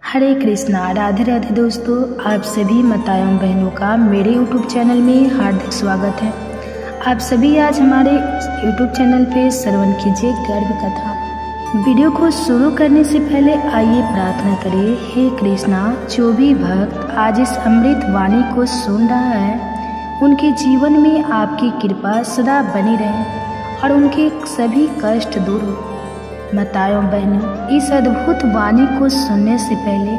हरे कृष्णा, राधे राधे दोस्तों। आप सभी माताओं बहनों का मेरे YouTube चैनल में हार्दिक स्वागत है। आप सभी आज हमारे YouTube चैनल पे श्रवण कीजिए गर्भ कथा। वीडियो को शुरू करने से पहले आइए प्रार्थना करें। हे कृष्णा, जो भी भक्त आज इस अमृत वाणी को सुन रहा है, उनके जीवन में आपकी कृपा सदा बनी रहे और उनके सभी कष्ट दूर हो। माताओं बहनों, इस अद्भुत वाणी को सुनने से पहले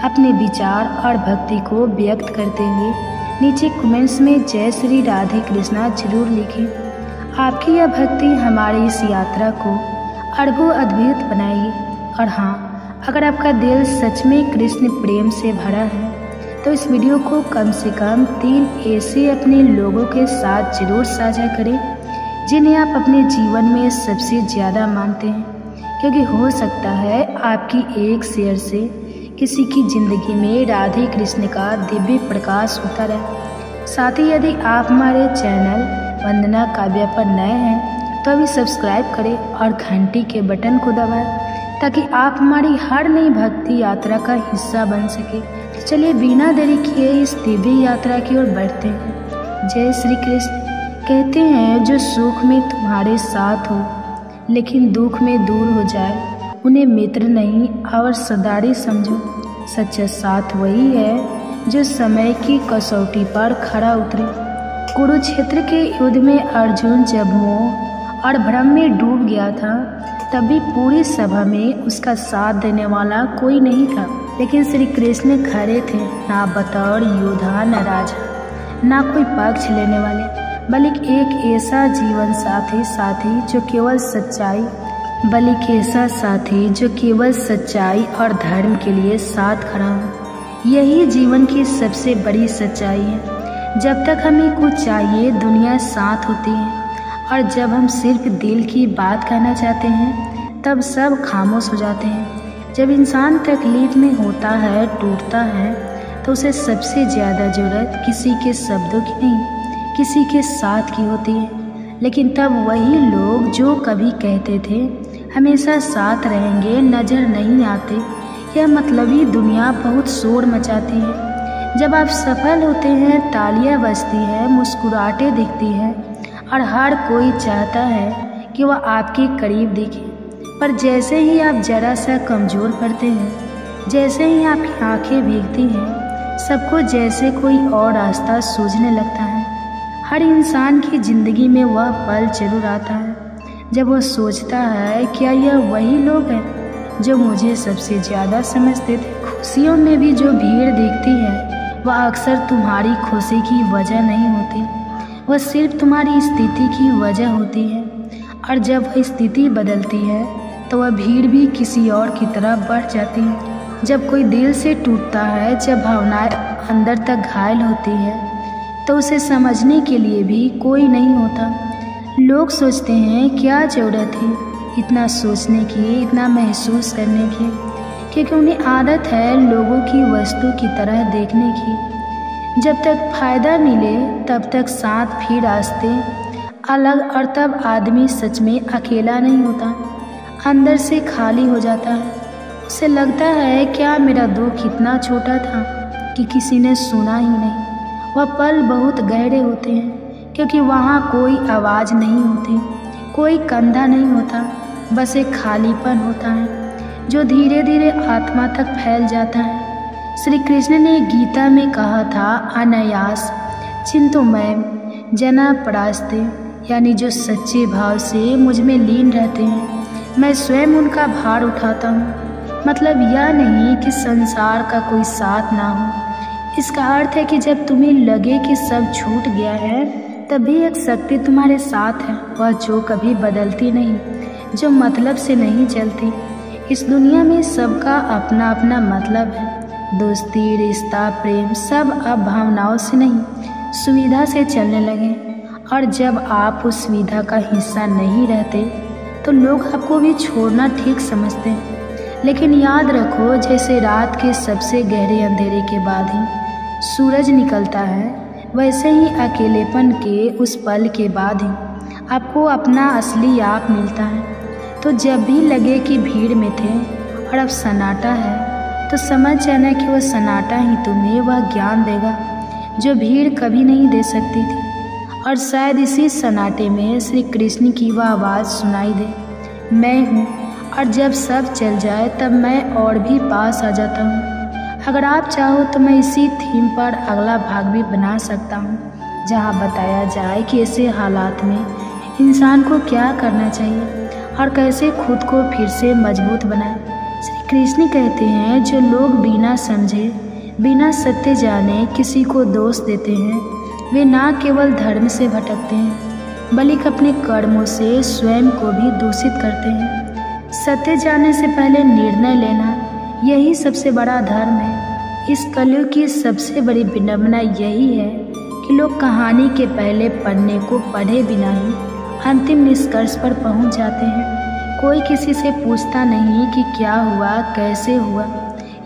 अपने विचार और भक्ति को व्यक्त करते हुए नीचे कमेंट्स में जय श्री राधे कृष्णा जरूर लिखें। आपकी यह भक्ति हमारी इस यात्रा को अद्भुत अद्भुत बनाएगी। और हाँ, अगर आपका दिल सच में कृष्ण प्रेम से भरा है तो इस वीडियो को कम से कम 3 ऐसे अपने लोगों के साथ जरूर साझा करें जिन्हें आप अपने जीवन में सबसे ज़्यादा मानते हैं, क्योंकि हो सकता है आपकी एक शेयर से किसी की जिंदगी में राधे कृष्ण का दिव्य प्रकाश होता रहे। साथ ही यदि आप हमारे चैनल वंदना काव्या पर नए हैं तो अभी सब्सक्राइब करें और घंटी के बटन को दबाएं ताकि आप हमारी हर नई भक्ति यात्रा का हिस्सा बन सके। तो चलिए बिना देरी किए इस दिव्य यात्रा की ओर बढ़ते हैं। जय श्री कृष्ण। कहते हैं जो सुख में तुम्हारे साथ हो लेकिन दुख में दूर हो जाए, उन्हें मित्र नहीं और सदारी समझो। सच्चा साथ वही है जो समय की कसौटी पर खरा उतरे। कुरुक्षेत्र के युद्ध में अर्जुन जब मोह और भ्रम में डूब गया था, तब भी पूरी सभा में उसका साथ देने वाला कोई नहीं था। लेकिन श्री कृष्ण खड़े थे, ना बतौर योद्धा न राजा, ना कोई पक्ष लेने वाले, बल्कि एक ऐसा जीवन साथी जो केवल सच्चाई और धर्म के लिए साथ खड़ा हो। यही जीवन की सबसे बड़ी सच्चाई है। जब तक हमें कुछ चाहिए दुनिया साथ होती है, और जब हम सिर्फ दिल की बात कहना चाहते हैं तब सब खामोश हो जाते हैं। जब इंसान तकलीफ में होता है, टूटता है, तो उसे सबसे ज़्यादा ज़रूरत किसी के शब्दों की नहीं, किसी के साथ की होती है। लेकिन तब वही लोग जो कभी कहते थे हमेशा साथ रहेंगे नजर नहीं आते। यह मतलबी दुनिया बहुत शोर मचाती है। जब आप सफल होते हैं, तालियां बजती हैं, मुस्कुराहटें दिखती हैं और हर कोई चाहता है कि वह आपके करीब दिखे। पर जैसे ही आप जरा सा कमज़ोर पड़ते हैं, जैसे ही आपकी आंखें भीगती हैं, सबको जैसे कोई और रास्ता सूझने लगता है। हर इंसान की ज़िंदगी में वह पल जरूर आता है जब वह सोचता है क्या यह वही लोग हैं जो मुझे सबसे ज़्यादा समझते थे। खुशियों में भी जो भीड़ दिखती है वह अक्सर तुम्हारी खुशी की वजह नहीं होती, वह सिर्फ तुम्हारी स्थिति की वजह होती है। और जब वह स्थिति बदलती है तो वह भीड़ भी किसी और की तरफ बढ़ जाती है। जब कोई दिल से टूटता है, जब भावनाएं अंदर तक घायल होती है, तो उसे समझने के लिए भी कोई नहीं होता। लोग सोचते हैं क्या ज़रूरत है इतना सोचने की, इतना महसूस करने की, क्योंकि उन्हें आदत है लोगों की वस्तु की तरह देखने की। जब तक फ़ायदा मिले तब तक साथ फिर रास्ते अलग, और तब आदमी सच में अकेला नहीं होता, अंदर से खाली हो जाता है। उसे लगता है क्या मेरा दुख इतना छोटा था कि किसी ने सुना ही नहीं। वह पल बहुत गहरे होते हैं क्योंकि वहाँ कोई आवाज़ नहीं होती, कोई कंधा नहीं होता, बस एक खालीपन होता है जो धीरे धीरे आत्मा तक फैल जाता है। श्री कृष्ण ने गीता में कहा था, अनायास चिंतुमय जना परास्ते, यानी जो सच्चे भाव से मुझ में लीन रहते हैं, मैं स्वयं उनका भार उठाता हूँ। मतलब यह नहीं कि संसार का कोई साथ ना हो, इसका अर्थ है कि जब तुम्हें लगे कि सब छूट गया है, तभी एक शक्ति तुम्हारे साथ है, वह जो कभी बदलती नहीं, जो मतलब से नहीं चलती। इस दुनिया में सबका अपना अपना मतलब है। दोस्ती, रिश्ता, प्रेम सब अब भावनाओं से नहीं, सुविधा से चलने लगे। और जब आप उस सुविधा का हिस्सा नहीं रहते तो लोग आपको भी छोड़ना ठीक समझते हैं। लेकिन याद रखो, जैसे रात के सबसे गहरे अंधेरे के बाद ही सूरज निकलता है, वैसे ही अकेलेपन के उस पल के बाद ही आपको अपना असली आप मिलता है। तो जब भी लगे कि भीड़ में थे और अब सन्नाटा है, तो समझ जाना कि वह सन्नाटा ही तुम्हें वह ज्ञान देगा जो भीड़ कभी नहीं दे सकती थी। और शायद इसी सन्नाटे में श्री कृष्ण की वह आवाज़ सुनाई दे, मैं हूँ, और जब सब चल जाए तब मैं और भी पास आ जाता हूँ। अगर आप चाहो तो मैं इसी थीम पर अगला भाग भी बना सकता हूँ, जहाँ बताया जाए कि ऐसे हालात में इंसान को क्या करना चाहिए और कैसे खुद को फिर से मजबूत बनाए। श्री कृष्ण कहते हैं, जो लोग बिना समझे, बिना सत्य जाने किसी को दोष देते हैं, वे ना केवल धर्म से भटकते हैं बल्कि अपने कर्मों से स्वयं को भी दूषित करते हैं। सत्य जानने से पहले निर्णय लेना, यही सबसे बड़ा धर्म है। इस कलयुग की सबसे बड़ी विडंबना यही है कि लोग कहानी के पहले पन्ने को पढ़े बिना ही अंतिम निष्कर्ष पर पहुंच जाते हैं। कोई किसी से पूछता नहीं कि क्या हुआ, कैसे हुआ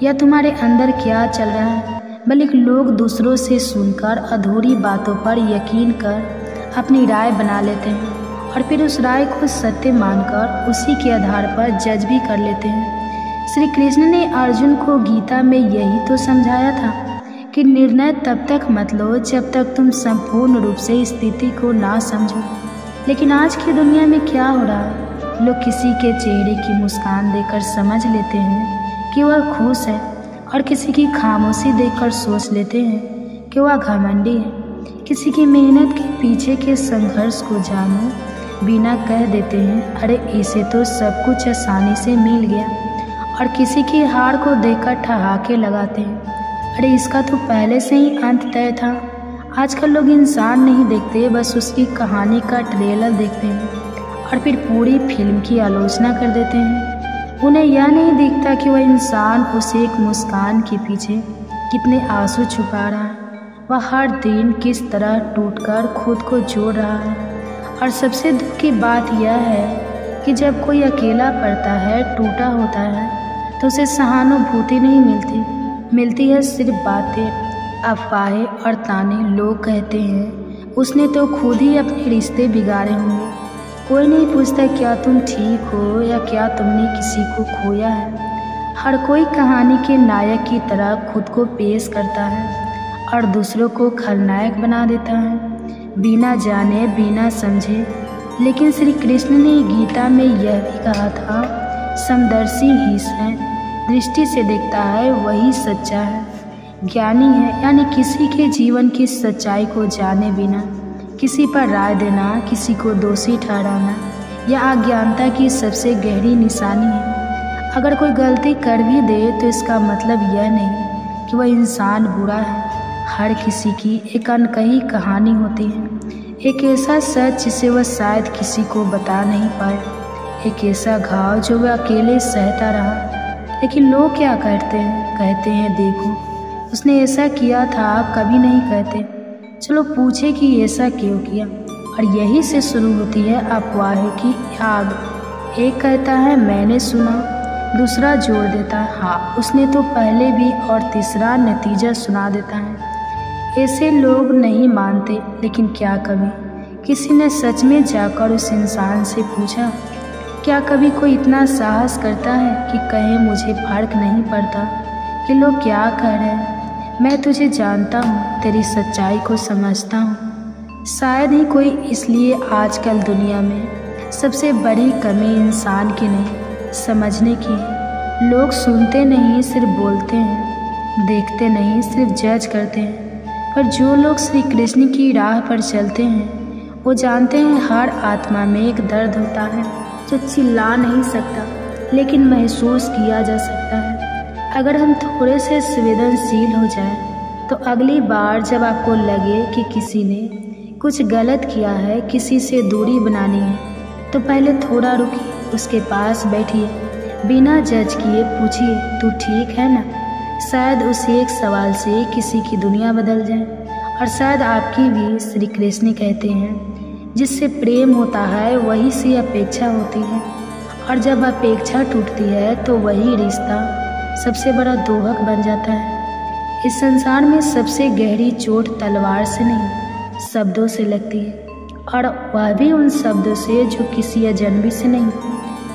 या तुम्हारे अंदर क्या चल रहा है, बल्कि लोग दूसरों से सुनकर अधूरी बातों पर यकीन कर अपनी राय बना लेते हैं और फिर उस राय को सत्य मानकर उसी के आधार पर जज भी कर लेते हैं। श्री कृष्ण ने अर्जुन को गीता में यही तो समझाया था कि निर्णय तब तक मत लो जब तक तुम संपूर्ण रूप से स्थिति को ना समझो। लेकिन आज की दुनिया में क्या हो रहा है, लोग किसी के चेहरे की मुस्कान देखकर समझ लेते हैं कि वह खुश है और किसी की खामोशी देखकर सोच लेते हैं कि वह घमंडी है। किसी की मेहनत के पीछे के संघर्ष को जानो बिना कह देते हैं, अरे इसे तो सब कुछ आसानी से मिल गया। और किसी की हार को देखकर ठहाके लगाते हैं, अरे इसका तो पहले से ही अंत तय था। आजकल लोग इंसान नहीं देखते, बस उसकी कहानी का ट्रेलर देखते हैं और फिर पूरी फिल्म की आलोचना कर देते हैं। उन्हें यह नहीं दिखता कि वह इंसान उस एक मुस्कान के पीछे कितने आंसू छुपा रहा है, वह हर दिन किस तरह टूटकर खुद को जोड़ रहा है। और सबसे दुख की बात यह है कि जब कोई अकेला पड़ता है, टूटा होता है, तो उसे सहानुभूति नहीं मिलती है सिर्फ बातें, अफवाहें और ताने। लोग कहते हैं उसने तो खुद ही अपने रिश्ते बिगाड़े होंगे। कोई नहीं पूछता क्या तुम ठीक हो या क्या तुमने किसी को खोया है। हर कोई कहानी के नायक की तरह खुद को पेश करता है और दूसरों को खलनायक बना देता है, बिना जाने बिना समझे। लेकिन श्री कृष्ण ने गीता में यह भी कहा था, समदर्शी ही है, दृष्टि से देखता है वही सच्चा है, ज्ञानी है। यानी किसी के जीवन की सच्चाई को जाने बिना किसी पर राय देना, किसी को दोषी ठहराना, यह अज्ञानता की सबसे गहरी निशानी है। अगर कोई गलती कर भी दे तो इसका मतलब यह नहीं कि वह इंसान बुरा है। हर किसी की एक अनकही कहानी होती है, एक ऐसा सच जिसे वह शायद किसी को बता नहीं पाए, एक ऐसा घाव जो वह अकेले सहता रहा। लेकिन लोग क्या कहते हैं देखो उसने ऐसा किया था, कभी नहीं कहते चलो पूछे कि ऐसा क्यों किया। और यही से शुरू होती है अफवाह की आग। एक कहता है मैंने सुना, दूसरा जोड़ देता है हाँ उसने तो पहले भी, और तीसरा नतीजा सुना देता है। ऐसे लोग नहीं मानते, लेकिन क्या कभी किसी ने सच में जाकर उस इंसान से पूछा? क्या कभी कोई इतना साहस करता है कि कहे मुझे फर्क नहीं पड़ता कि लोग क्या कह रहे हैं, मैं तुझे जानता हूँ, तेरी सच्चाई को समझता हूँ। शायद ही कोई, इसलिए आजकल दुनिया में सबसे बड़ी कमी इंसान की नहीं, समझने की है। लोग सुनते नहीं सिर्फ बोलते हैं, देखते नहीं सिर्फ जज करते हैं। पर जो लोग श्री कृष्ण की राह पर चलते हैं वो जानते हैं हर आत्मा में एक दर्द होता है जो चिल्ला नहीं सकता लेकिन महसूस किया जा सकता है। अगर हम थोड़े से संवेदनशील हो जाएं तो अगली बार जब आपको लगे कि किसी ने कुछ गलत किया है, किसी से दूरी बनानी है, तो पहले थोड़ा रुकिए, उसके पास बैठिए, बिना जज किए पूछिए तू ठीक है ना। शायद उस एक सवाल से किसी की दुनिया बदल जाए और शायद आपकी भी। श्री कृष्ण कहते हैं जिससे प्रेम होता है वही से अपेक्षा होती है, और जब अपेक्षा टूटती है तो वही रिश्ता सबसे बड़ा दोहक बन जाता है। इस संसार में सबसे गहरी चोट तलवार से नहीं शब्दों से लगती है, और वह भी उन शब्दों से जो किसी अजनबी से नहीं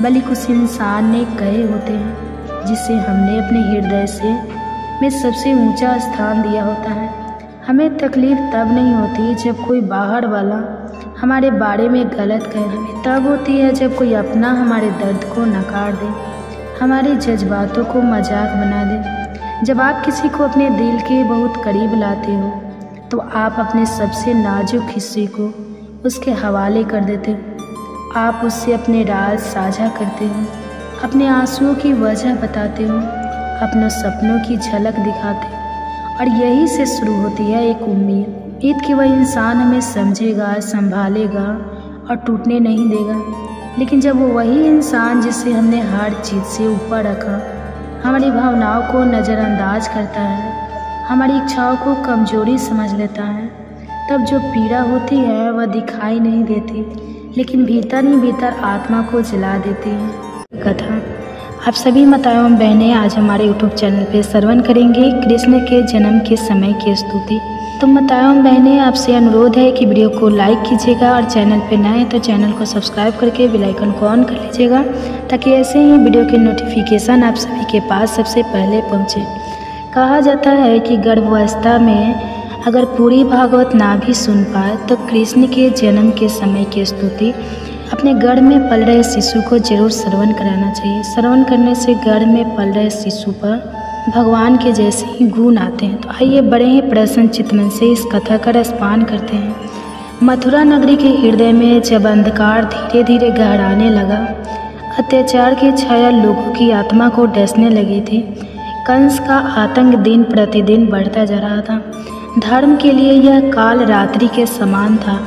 बल्कि उस इंसान ने कहे होते हैं जिसे हमने अपने हृदय में सबसे ऊंचा स्थान दिया होता है। हमें तकलीफ़ तब नहीं होती जब कोई बाहर वाला हमारे बारे में गलत कहे, हमें तब होती है जब कोई अपना हमारे दर्द को नकार दे, हमारे जज्बातों को मजाक बना दे। जब आप किसी को अपने दिल के बहुत करीब लाते हो तो आप अपने सबसे नाजुक हिस्से को उसके हवाले कर देते हो। आप उससे अपने राज साझा करते हो, अपने आंसुओं की वजह बताते हो, अपने सपनों की झलक दिखाते हो। और यही से शुरू होती है एक उम्मीद कि वह इंसान हमें समझेगा, संभालेगा और टूटने नहीं देगा। लेकिन जब वो वही इंसान जिसे हमने हर चीज़ से ऊपर रखा हमारी भावनाओं को नज़रअंदाज करता है, हमारी इच्छाओं को कमजोरी समझ लेता है, तब जो पीड़ा होती है वह दिखाई नहीं देती, लेकिन भीतर ही भीतर आत्मा को जला देती है। कथा आप सभी माताओं एवं बहनें आज हमारे YouTube चैनल पे श्रवण करेंगे कृष्ण के जन्म के समय की स्तुति। तो माताओं एवं बहनें आपसे अनुरोध है कि वीडियो को लाइक कीजिएगा और चैनल पे नए हैं तो चैनल को सब्सक्राइब करके बेल आइकन को ऑन कर लीजिएगा, ताकि ऐसे ही वीडियो के नोटिफिकेशन आप सभी के पास सबसे पहले पहुँचे। कहा जाता है कि गर्भावस्था में अगर पूरी भागवत ना भी सुन पाए तो कृष्ण के जन्म के समय की स्तुति अपने गर्भ में पल रहे शिशु को जरूर श्रवण कराना चाहिए। श्रवण करने से गर्भ में पल रहे शिशु पर भगवान के जैसे ही गुण आते हैं। तो आइए बड़े ही प्रसन्न चित्तमन से इस कथा का रसपान करते हैं। मथुरा नगरी के हृदय में जब अंधकार धीरे धीरे गहराने लगा, अत्याचार की छाया लोगों की आत्मा को डसने लगी थी। कंस का आतंक दिन प्रतिदिन बढ़ता जा रहा था। धर्म के लिए यह काल रात्रि के समान था।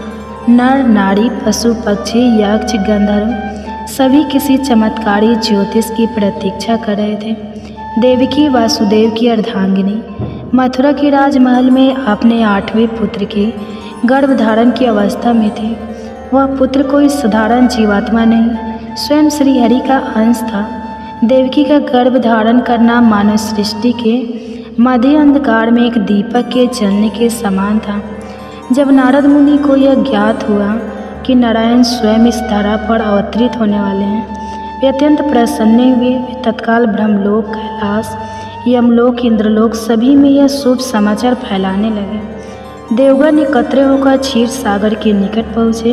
नर नारी, पशु पक्षी, यक्ष, गंधर्व सभी किसी चमत्कारी ज्योतिष की प्रतीक्षा कर रहे थे। देवकी वासुदेव की अर्धांगिनी मथुरा के राजमहल में अपने 8वें पुत्र की गर्भधारण की अवस्था में थी। वह पुत्र कोई साधारण जीवात्मा नहीं, स्वयं श्रीहरि का अंश था। देवकी का गर्भ धारण करना मानव सृष्टि के मध्य अंधकार में एक दीपक के जलने के समान था। जब नारद मुनि को यह ज्ञात हुआ कि नारायण स्वयं इस धरा पर अवतरित होने वाले हैं, वे अत्यंत प्रसन्न हुए। वे तत्काल ब्रह्मलोक, कैलाश, यमलोक, इंद्रलोक सभी में यह शुभ समाचार फैलाने लगे। देवगण एकत्र होकर क्षीर सागर के निकट पहुँचे,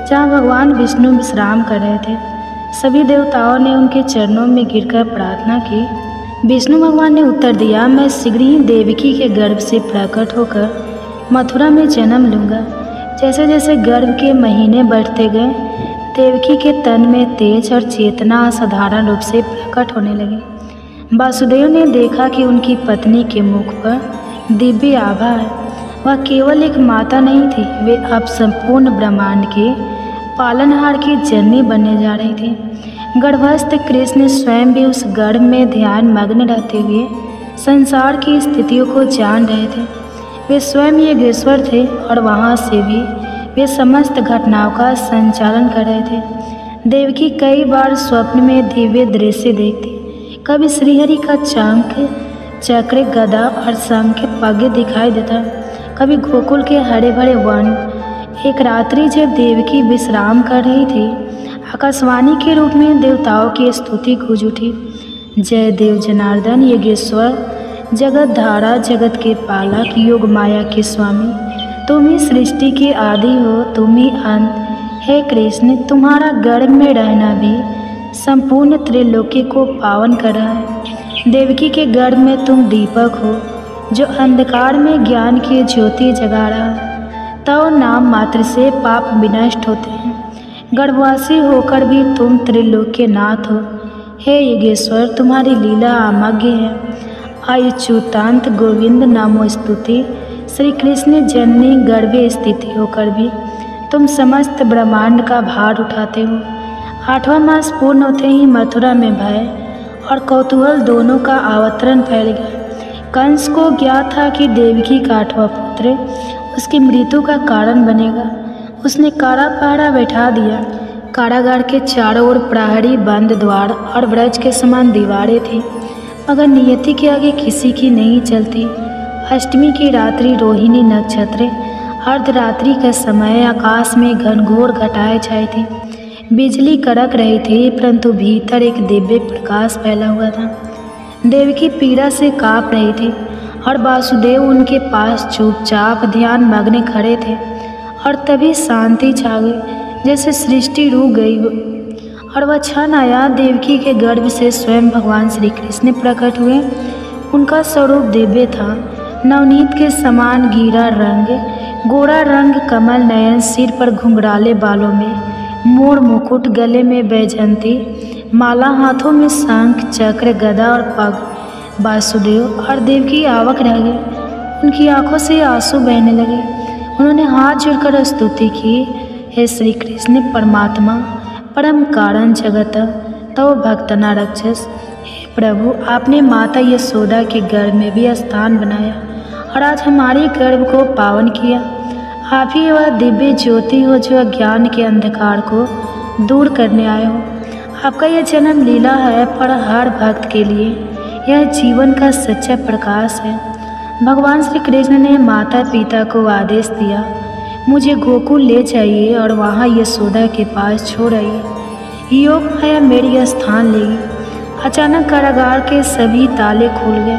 जहाँ भगवान विष्णु विश्राम कर रहे थे। सभी देवताओं ने उनके चरणों में गिरकर प्रार्थना की। विष्णु भगवान ने उत्तर दिया, मैं शीघ्र ही देवकी के गर्भ से प्रकट होकर मथुरा में जन्म लूँगा। जैसे जैसे गर्भ के महीने बढ़ते गए, देवकी के तन में तेज और चेतना असाधारण रूप से प्रकट होने लगी। वासुदेव ने देखा कि उनकी पत्नी के मुख पर दिव्य आभा है। वह केवल एक माता नहीं थी, वे अब संपूर्ण ब्रह्मांड के पालनहार की जननी बनने जा रही थी। गर्भस्थ कृष्ण स्वयं भी उस गर्भ में ध्यान मग्न रहते हुए संसार की स्थितियों को जान रहे थे। वे स्वयं योगेश्वर थे और वहाँ से भी वे समस्त घटनाओं का संचालन कर रहे थे। देवकी कई बार स्वप्न में दिव्य दृश्य देखती। कभी श्रीहरि का शंख, चक्र, गदा और शंख पग दिखाई देता, कभी गोकुल के हरे भरे वन। एक रात्रि जब देवकी विश्राम कर रही थी, आकाशवाणी के रूप में देवताओं की स्तुति गूंज उठी। जय देव जनार्दन, योगेश्वर, जगत धारा, जगत के पालक, योग माया के स्वामी, तुम ही सृष्टि के आदि हो, तुम ही अंत। हे कृष्ण, तुम्हारा गर्भ में रहना भी संपूर्ण त्रिलोकी को पावन कर रहा है। देवकी के गर्भ में तुम दीपक हो जो अंधकार में ज्ञान की ज्योति जगा रहा है। तो नाम मात्र से पाप विनष्ट होते हैं। गर्भवासी होकर भी तुम त्रिलोक के नाथ हो। हे योगेश्वर, तुम्हारी लीला अमग्य है। आयुच्युतांत गोविंद नामो स्तुति। श्री कृष्ण जननी गर्भे स्थिति होकर भी तुम समस्त ब्रह्मांड का भार उठाते हो। 8वां मास पूर्ण होते ही मथुरा में भय और कौतूहल दोनों का अवतरण फैल गया। कंस को ज्ञात था कि देवकी का 8वां पुत्र उसकी मृत्यु का कारण बनेगा। उसने कारा पहरा बैठा दिया। कारागार के चारों ओर प्रहरी, बंद द्वार और ब्रज के समान दीवारें थीं, मगर नियति के आगे किसी की नहीं चलती। अष्टमी की रात्रि, रोहिणी नक्षत्र, अर्धरात्रि का समय, आकाश में घनघोर घटाएं छाई थी। बिजली कड़क रही थी, परंतु भीतर एक दिव्य प्रकाश फैला हुआ था। देवकी पीड़ा से काँप रही थी और वासुदेव उनके पास चुपचाप ध्यान मग्न खड़े थे। और तभी शांति छा गई, जैसे सृष्टि रुक गई हो। और वह क्षण आया, देवकी के गर्भ से स्वयं भगवान श्री कृष्ण प्रकट हुए। उनका स्वरूप दिव्य था, नवनीत के समान गीरा रंग, गोरा रंग, कमल नयन, सिर पर घुंघराले बालों में मोर मुकुट, गले में वैजयंती माला, हाथों में शंख चक्र गदा और पग। वासुदेव और देवकी आवाक रह गए, उनकी आंखों से आंसू बहने लगे। उन्होंने हाथ जोड़कर स्तुति की, हे श्री कृष्ण परमात्मा, परम कारण जगत तव भक्तना रक्षस। हे प्रभु, आपने माता यशोदा के गर्भ में भी स्थान बनाया और आज हमारे गर्भ को पावन किया। आप ही वह दिव्य ज्योति हो जो अज्ञान के अंधकार को दूर करने आए हो। आपका यह जन्म लीला है, पर हर भक्त के लिए यह जीवन का सच्चा प्रकाश है। भगवान श्री कृष्ण ने माता पिता को आदेश दिया, मुझे गोकुल ले जाइए और वहाँ यशोदा के पास छोड़ आइए। योग माया मेरी स्थान लेगी। अचानक कारागार के सभी ताले खुल गए,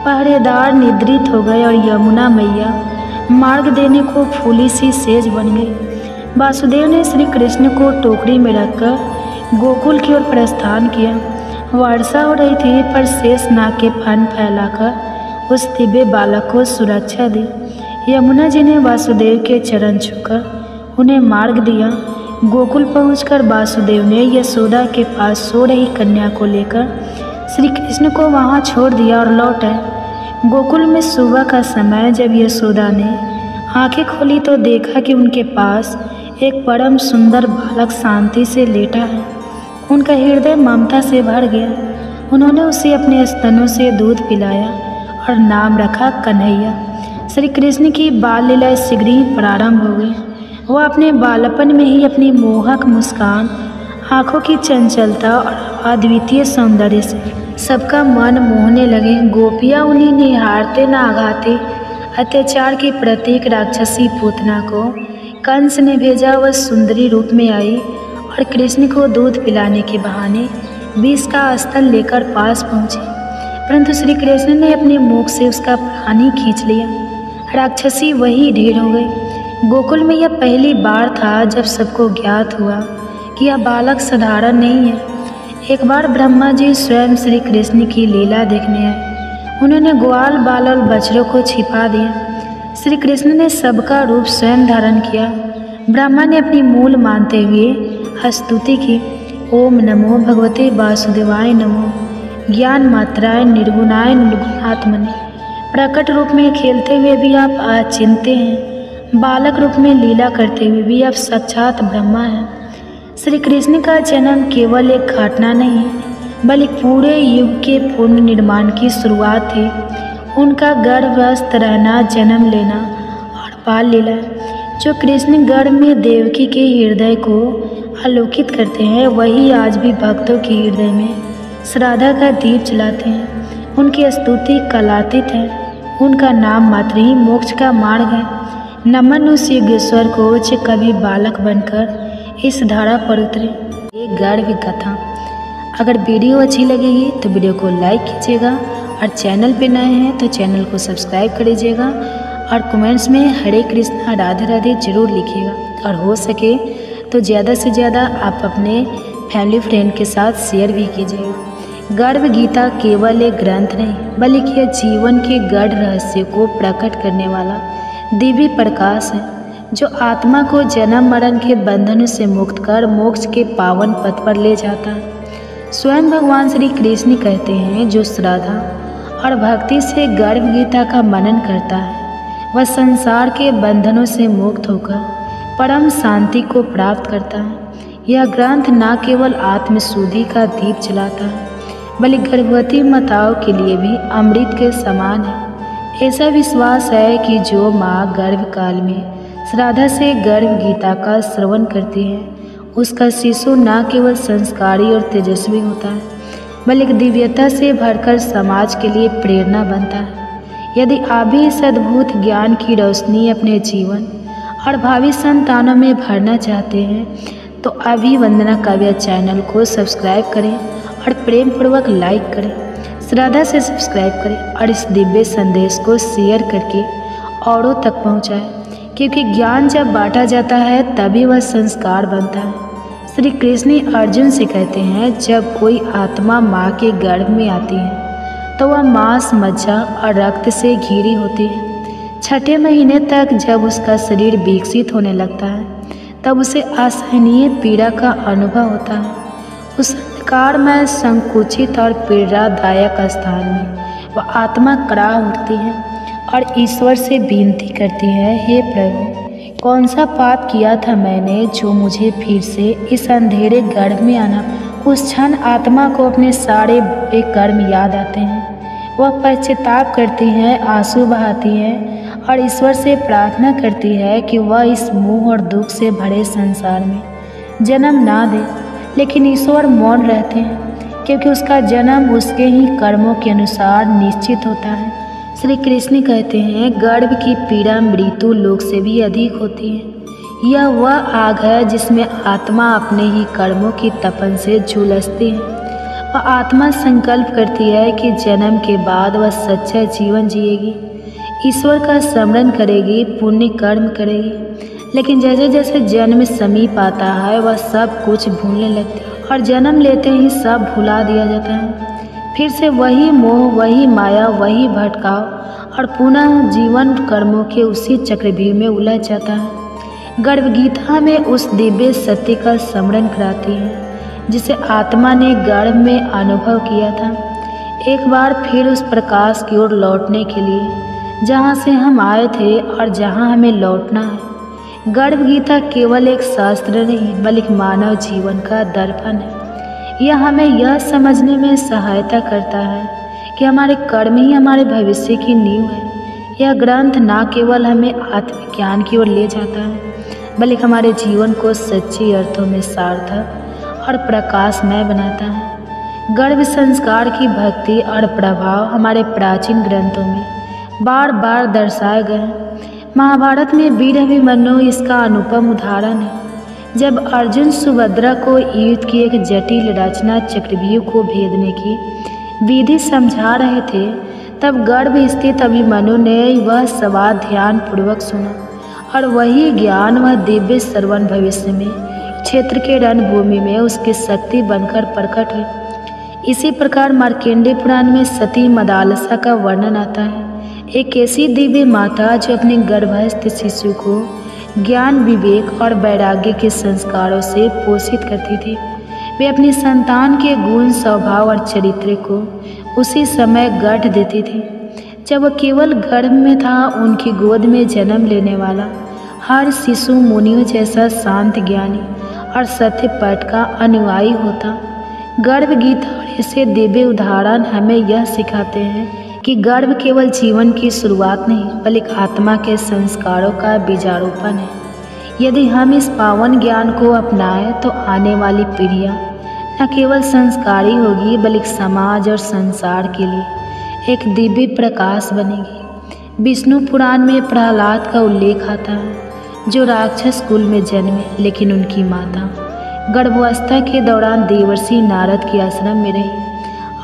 पहरेदार निद्रित हो गए और यमुना मैया मार्ग देने को फूली सी सेज बन गई। वासुदेव ने श्री कृष्ण को टोकरी में रखकर गोकुल की ओर प्रस्थान किया। वर्षा हो रही थी, पर शेष नाग के फन फैलाकर उस दिव्य बालक को सुरक्षा दी। यमुना जी ने वासुदेव के चरण छूकर उन्हें मार्ग दिया। गोकुल पहुंचकर वासुदेव ने यशोदा के पास सो रही कन्या को लेकर श्री कृष्ण को वहां छोड़ दिया और लौट आए। गोकुल में सुबह का समय जब यशोदा ने आंखें खोली तो देखा कि उनके पास एक परम सुंदर बालक शांति से लेटा है। उनका हृदय ममता से भर गया। उन्होंने उसे अपने स्तनों से दूध पिलाया और नाम रखा कन्हैया। श्री कृष्ण की बाल लीला शीघ्र ही प्रारंभ हो गई। वह अपने बालपन में ही अपनी मोहक मुस्कान, आँखों की चंचलता और अद्वितीय सौंदर्य से सबका मन मोहने लगे। गोपियाँ उन्हें निहारते न आघाते अत्याचार की प्रतीक राक्षसी पूतना को कंस ने भेजा। वह सुंदरी रूप में आई और कृष्ण को दूध पिलाने के बहाने विष का स्थल लेकर पास पहुँचे, परंतु श्री कृष्ण ने अपने मुख से उसका प्राण ही खींच लिया। राक्षसी वही ढेर हो गई। गोकुल में यह पहली बार था जब सबको ज्ञात हुआ कि यह बालक साधारण नहीं है। एक बार ब्रह्मा जी स्वयं श्री कृष्ण की लीला देखने आए। उन्होंने ग्वाल बाल और बछड़ों को छिपा दिया। श्री कृष्ण ने सबका रूप स्वयं धारण किया। ब्रह्मा ने अपनी मूल मानते हुए स्तुति की, ओम नमो भगवते वासुदेवाय नमो, ज्ञान मात्राय निर्गुणाय निर्गुणात्मने। प्रकट रूप में खेलते हुए भी आप अचिंत्य हैं, बालक रूप में लीला करते हुए भी आप साक्षात ब्रह्मा हैं। श्री कृष्ण का जन्म केवल एक घटना नहीं, बल्कि पूरे युग के पूर्ण निर्माण की शुरुआत थी। उनका गर्भस्थ रहना, जन्म लेना और बाल लीला जो कृष्ण गर्भ में देवकी के हृदय को आलोकित करते हैं, वही आज भी भक्तों के हृदय में श्रद्धा का दीप जलाते हैं। उनकी स्तुति कलातीत है। उनका नाम मात्र ही मोक्ष का मार्ग है। नमन उस योगेश्वर को जो कभी बालक बनकर इस धारा पर उतरे। एक गर्भ कथा। अगर वीडियो अच्छी लगेगी तो वीडियो को लाइक कीजिएगा और चैनल पे नए हैं तो चैनल को सब्सक्राइब कर लीजिएगा और कमेंट्स में हरे कृष्णा राधे राधे जरूर लिखिएगा। और हो सके तो ज़्यादा से ज़्यादा आप अपने फैमिली फ्रेंड के साथ शेयर भी कीजिएगा। गर्भ गीता केवल एक ग्रंथ नहीं, बल्कि यह जीवन के गढ़ रहस्य को प्रकट करने वाला दिव्य प्रकाश है, जो आत्मा को जन्म मरण के बंधनों से मुक्त कर मोक्ष के पावन पथ पर ले जाता है। स्वयं भगवान श्री कृष्ण कहते हैं, जो श्रद्धा और भक्ति से गर्भ गीता का मनन करता है, वह संसार के बंधनों से मुक्त होकर परम शांति को प्राप्त करता है। यह ग्रंथ न केवल आत्मशुद्धि का दीप जलाता है, बल्कि गर्भवती माताओं के लिए भी अमृत के समान है। ऐसा विश्वास है कि जो माँ गर्भ काल में श्रद्धा से गर्भ गीता का श्रवण करती है, उसका शिशु न केवल संस्कारी और तेजस्वी होता है, बल्कि दिव्यता से भरकर समाज के लिए प्रेरणा बनता है। यदि आप भी इस अद्भुत ज्ञान की रोशनी अपने जीवन और भावी संतानों में भरना चाहते हैं तो अभी वंदना काव्या चैनल को सब्सक्राइब करें और प्रेम पूर्वक लाइक करें, श्रद्धा से सब्सक्राइब करें और इस दिव्य संदेश को शेयर करके औरों तक पहुंचाएं, क्योंकि ज्ञान जब बांटा जाता है तभी वह संस्कार बनता है। श्री कृष्ण अर्जुन से कहते हैं, जब कोई आत्मा माँ के गर्भ में आती है तो वह मांस, मज्जा और रक्त से घिरी होती है। छठे महीने तक जब उसका शरीर विकसित होने लगता है तब उसे असहनीय पीड़ा का अनुभव होता है। उस अंधकारमय, संकुचित और पीड़ादायक स्थान में वह आत्मा कड़ा उठती है और ईश्वर से विनती करती है, हे प्रभु, कौन सा पाप किया था मैंने जो मुझे फिर से इस अंधेरे गर्भ में आना। उस क्षण आत्मा को अपने सारे बुरे कर्म याद आते हैं। वह पश्चाताप करती है, आंसू बहाती है और ईश्वर से प्रार्थना करती है कि वह इस मोह और दुख से भरे संसार में जन्म ना दे। लेकिन ईश्वर मौन रहते हैं, क्योंकि उसका जन्म उसके ही कर्मों के अनुसार निश्चित होता है। श्री कृष्ण कहते हैं, गर्भ की पीड़ा मृत्यु लोक से भी अधिक होती है। यह वह आग है जिसमें आत्मा अपने ही कर्मों की तपन से झुलसती है। वह आत्मा संकल्प करती है कि जन्म के बाद वह सच्चा जीवन जिएगी, ईश्वर का स्मरण करेगी, पुण्य कर्म करेगी। लेकिन जैसे जैसे जन्म समीप आता है वह सब कुछ भूलने लगती है और जन्म लेते ही सब भुला दिया जाता है। फिर से वही मोह, वही माया, वही भटकाव और पुनः जीवन कर्मों के उसी चक्रव्यूह में उलझ जाता है। गर्भ गीता में उस दिव्य सत्य का स्मरण कराती है जिसे आत्मा ने गर्भ में अनुभव किया था। एक बार फिर उस प्रकाश की ओर लौटने के लिए जहाँ से हम आए थे और जहाँ हमें लौटना है। गर्भ गीता केवल एक शास्त्र नहीं बल्कि मानव जीवन का दर्पण है। यह हमें यह समझने में सहायता करता है कि हमारे कर्म ही हमारे भविष्य की नींव है। यह ग्रंथ न केवल हमें आत्मज्ञान की ओर ले जाता है बल्कि हमारे जीवन को सच्चे अर्थों में सार्थक और प्रकाशमय बनाता है। गर्भ संस्कार की भक्ति और प्रभाव हमारे प्राचीन ग्रंथों में बार बार दर्शाए गए हैं। महाभारत में वीर अभिमन्यु इसका अनुपम उदाहरण है। जब अर्जुन सुभद्रा को युद्ध की एक जटिल रचना चक्रव्यूह को भेदने की विधि समझा रहे थे तब गर्भ स्थित अभिमन्यु ने वह सवाल ध्यान पूर्वक सुना और वही ज्ञान, वह दिव्य श्रवण भविष्य में क्षेत्र के रणभूमि में उसकी शक्ति बनकर प्रकट हुई। इसी प्रकार मार्कंडेय पुराण में सती मदालसा का वर्णन आता है। एक ऐसी दिव्य माता जो अपने गर्भस्थ शिशु को ज्ञान, विवेक और वैराग्य के संस्कारों से पोषित करती थी। वे अपनी संतान के गुण, स्वभाव और चरित्र को उसी समय गढ़ देती थी जब वह केवल गर्भ में था। उनकी गोद में जन्म लेने वाला हर शिशु मुनियों जैसा शांत, ज्ञानी और सत्य पाठ का अनुयायी होता। गर्भ गीता और ऐसे दिव्य उदाहरण हमें यह सिखाते हैं कि गर्भ केवल जीवन की शुरुआत नहीं बल्कि आत्मा के संस्कारों का बीजारोपण है। यदि हम इस पावन ज्ञान को अपनाएं तो आने वाली पीढ़ियां न केवल संस्कारी होगी बल्कि समाज और संसार के लिए एक दिव्य प्रकाश बनेगी। विष्णु पुराण में प्रहलाद का उल्लेख आता है जो राक्षस कुल में जन्मे, लेकिन उनकी माता गर्भावस्था के दौरान देवर्षि नारद के आश्रम में रही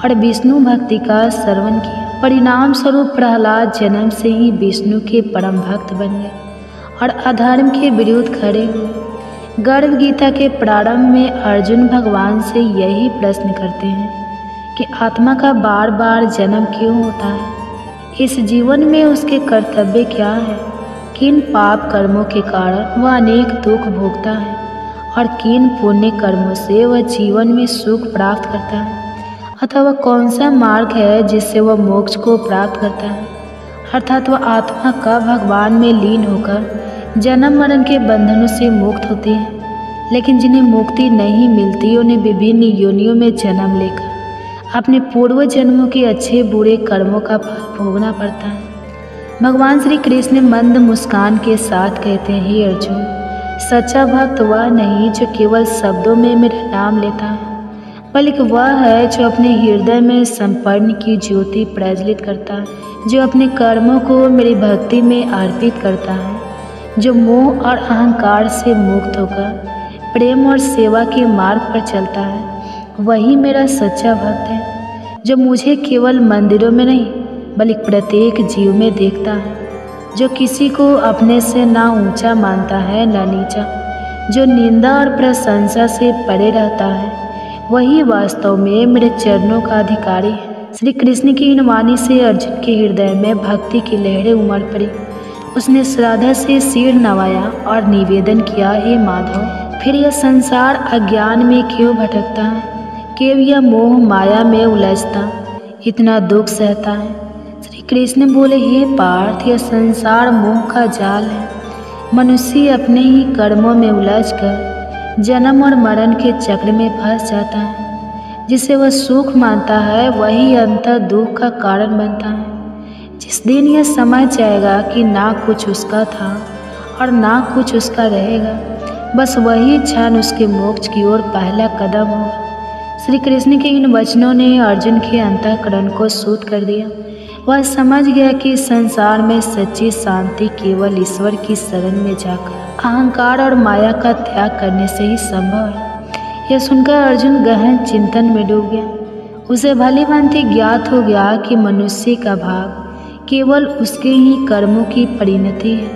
और विष्णु भक्ति का श्रवण किया। परिणाम स्वरूप प्रहलाद जन्म से ही विष्णु के परम भक्त बन गए और अधर्म के विरुद्ध खड़े हुए। गर्भ गीता के प्रारंभ में अर्जुन भगवान से यही प्रश्न करते हैं कि आत्मा का बार बार जन्म क्यों होता है, इस जीवन में उसके कर्तव्य क्या है, किन पाप कर्मों के कारण वह अनेक दुख भोगता है और किन पुण्य कर्मों से वह जीवन में सुख प्राप्त करता है, अथवा कौन सा मार्ग है जिससे वह मोक्ष को प्राप्त करता है। अर्थात वह आत्मा का भगवान में लीन होकर जन्म मरण के बंधनों से मुक्त होती है। लेकिन जिन्हें मुक्ति नहीं मिलती उन्हें विभिन्न योनियों में जन्म लेकर अपने पूर्व जन्मों के अच्छे बुरे कर्मों का फल भोगना पड़ता है। भगवान श्री कृष्ण मंद मुस्कान के साथ कहते हैं, हे अर्जुन, सच्चा भक्त वह नहीं जो केवल शब्दों में मेरा नाम लेता है, बल्कि वह है जो अपने हृदय में संपन्न की ज्योति प्रज्वलित करता है, जो अपने कर्मों को मेरी भक्ति में अर्पित करता है, जो मोह और अहंकार से मुक्त होकर प्रेम और सेवा के मार्ग पर चलता है वही मेरा सच्चा भक्त है, जो मुझे केवल मंदिरों में नहीं बल्कि प्रत्येक जीव में देखता है, जो किसी को अपने से ना ऊंचा मानता है ना नीचा, जो निंदा और प्रशंसा से परे रहता है, वही वास्तव में मेरे चरणों का अधिकारी है। श्री कृष्ण की इन वाणी से अर्जुन के हृदय में भक्ति की लहरें उमड़ पड़ी। उसने श्रद्धा से सिर नवाया और निवेदन किया, हे माधव, फिर यह संसार अज्ञान में क्यों भटकता है, क्यों यह मोह माया में उलझता, इतना दुख सहता है। श्री कृष्ण बोले, हे पार्थ, यह संसार मोह का जाल है। मनुष्य अपने ही कर्मों में उलझकर जन्म और मरण के चक्र में फंस जाता है। जिसे वह सुख मानता है वही अंतर दुख का कारण बनता है। जिस दिन यह समझ जाएगा कि ना कुछ उसका था और ना कुछ उसका रहेगा, बस वही क्षण उसके मोक्ष की ओर पहला कदम होगा। श्री कृष्ण के इन वचनों ने अर्जुन के अंतःकरण को शुद्ध कर दिया। वह समझ गया कि संसार में सच्ची शांति केवल ईश्वर की शरण में जाकर अहंकार और माया का त्याग करने से ही संभव है। यह सुनकर अर्जुन गहन चिंतन में डूब गया। उसे भली भांति ज्ञात हो गया कि मनुष्य का भाग केवल उसके ही कर्मों की परिणति है।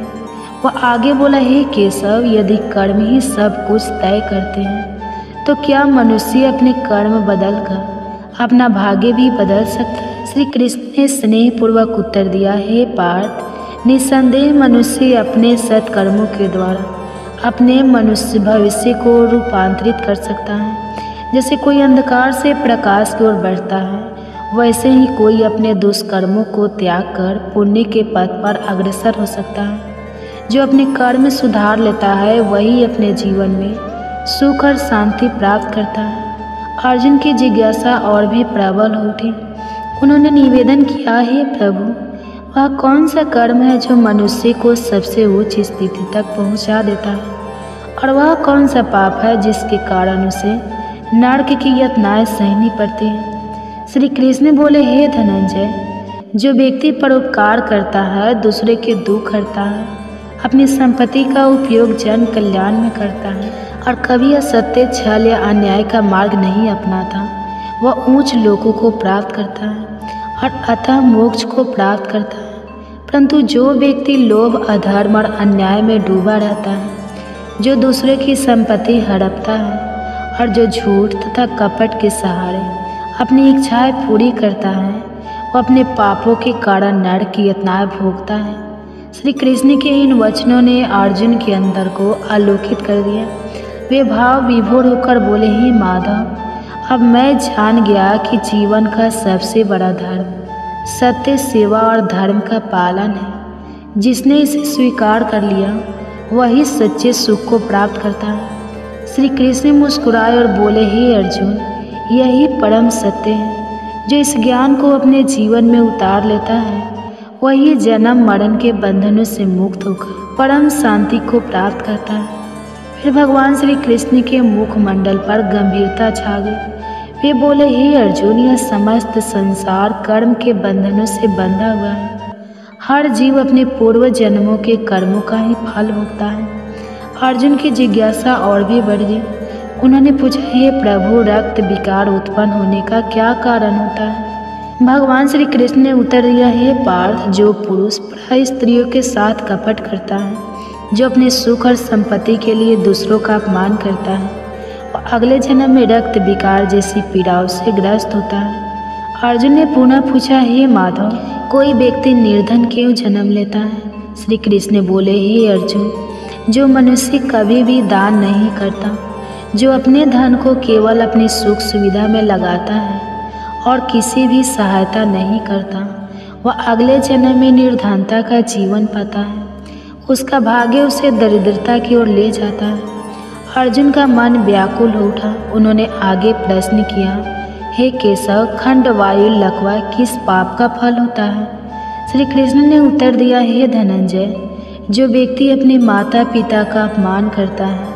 वह आगे बोला, हे केशव, यदि कर्म ही सब कुछ तय करते हैं तो क्या मनुष्य अपने कर्म बदलकर अपना भाग्य भी बदल सकता है? श्री कृष्ण ने स्नेहपूर्वक उत्तर दिया, हे पार्थ, निस्संदेह मनुष्य अपने सत्कर्मों के द्वारा अपने मनुष्य भविष्य को रूपांतरित कर सकता है। जैसे कोई अंधकार से प्रकाश की ओर बढ़ता है, वैसे ही कोई अपने दुष्कर्मों को त्याग कर पुण्य के पथ पर अग्रसर हो सकता है। जो अपने कर्म सुधार लेता है वही अपने जीवन में सुख और शांति प्राप्त करता है। अर्जुन की जिज्ञासा और भी प्रबल हो उठी। उन्होंने निवेदन किया, हे प्रभु, वह कौन सा कर्म है जो मनुष्य को सबसे उच्च स्थिति तक पहुंचा देता है, और वह कौन सा पाप है जिसके कारण उसे नरक की यातनाएं सहनी पड़ती हैं? श्री कृष्ण बोले, हे धनंजय, जो व्यक्ति परोपकार करता है, दूसरे के दुख हरता है, अपनी संपत्ति का उपयोग जन कल्याण में करता है और कभी असत्य, छल या अन्याय का मार्ग नहीं अपनाता, वह ऊंच लोकों को प्राप्त करता है और अतः मोक्ष को प्राप्त करता है। परंतु जो व्यक्ति लोभ, अधर्म और अन्याय में डूबा रहता है, जो दूसरे की संपत्ति हड़पता है और जो झूठ तथा कपट के सहारे अपनी इच्छाएं पूरी करता है, वो अपने पापों के कारण नरक की यातनाएं भोगता है। श्री कृष्ण के इन वचनों ने अर्जुन के अंदर को आलोकित कर दिया। वे भाव विभोर होकर बोले, हे माधव, अब मैं जान गया कि जीवन का सबसे बड़ा धर्म सत्य, सेवा और धर्म का पालन है। जिसने इसे स्वीकार कर लिया वही सच्चे सुख को प्राप्त करता है। श्री कृष्ण मुस्कुराए और बोले, हे अर्जुन, यही परम सत्य है। जो इस ज्ञान को अपने जीवन में उतार लेता है वही जन्म मरण के बंधनों से मुक्त होकर परम शांति को प्राप्त करता है। फिर भगवान श्री कृष्ण के मुखमंडल पर गंभीरता छा गई। वे बोले, हे अर्जुन, यह समस्त संसार कर्म के बंधनों से बंधा हुआ है। हर जीव अपने पूर्व जन्मों के कर्मों का ही फल भोगता है। अर्जुन की जिज्ञासा और भी बढ़ गई। उन्होंने पूछा, हे प्रभु, रक्त विकार उत्पन्न होने का क्या कारण होता है? भगवान श्री कृष्ण ने उत्तर दिया, हे पार्थ, जो पुरुष प्राय स्त्रियों के साथ कपट करता है, जो अपने सुख और संपत्ति के लिए दूसरों का अपमान करता है, और अगले जन्म में रक्त विकार जैसी पीड़ाओं से ग्रस्त होता है। अर्जुन ने पुनः पूछा, हे माधव, कोई व्यक्ति निर्धन क्यों जन्म लेता है? श्री कृष्ण बोले, हे अर्जुन, जो मनुष्य कभी भी दान नहीं करता, जो अपने धन को केवल अपनी सुख सुविधा में लगाता है और किसी भी सहायता नहीं करता, वह अगले जन्म में निर्धनता का जीवन पाता है। उसका भाग्य उसे दरिद्रता की ओर ले जाता है। अर्जुन का मन व्याकुल हो उठा। उन्होंने आगे प्रश्न किया, हे केशव, खंड वायु लकवा किस पाप का फल होता है? श्री कृष्ण ने उत्तर दिया, हे धनंजय, जो व्यक्ति अपने माता पिता का अपमान करता है,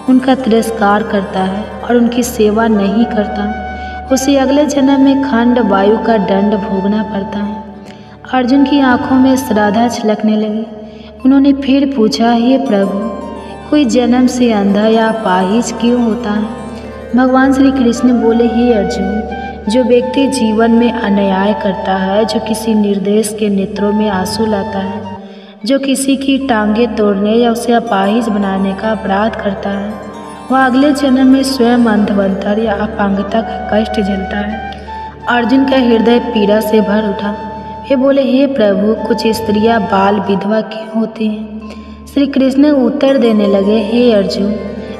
उनका तिरस्कार करता है और उनकी सेवा नहीं करता, उसे अगले जन्म में खंड वायु का दंड भोगना पड़ता है। अर्जुन की आंखों में श्रद्धा छलकने लगी। उन्होंने फिर पूछा, हे प्रभु, कोई जन्म से अंधा या अपाहिज क्यों होता है? भगवान श्री कृष्ण बोले, हे अर्जुन, जो व्यक्ति जीवन में अन्याय करता है, जो किसी निर्देश के नेत्रों में आंसू लाता है, जो किसी की टांगें तोड़ने या उसे अपाहिज बनाने का अपराध करता है, वह अगले जन्म में स्वयं अंधवंतर या अपांगता का कष्ट झेलता है। अर्जुन का हृदय पीड़ा से भर उठा। वे बोले, हे प्रभु, कुछ स्त्रियां बाल विधवा क्यों होती हैं? श्री कृष्ण उत्तर देने लगे, हे अर्जुन,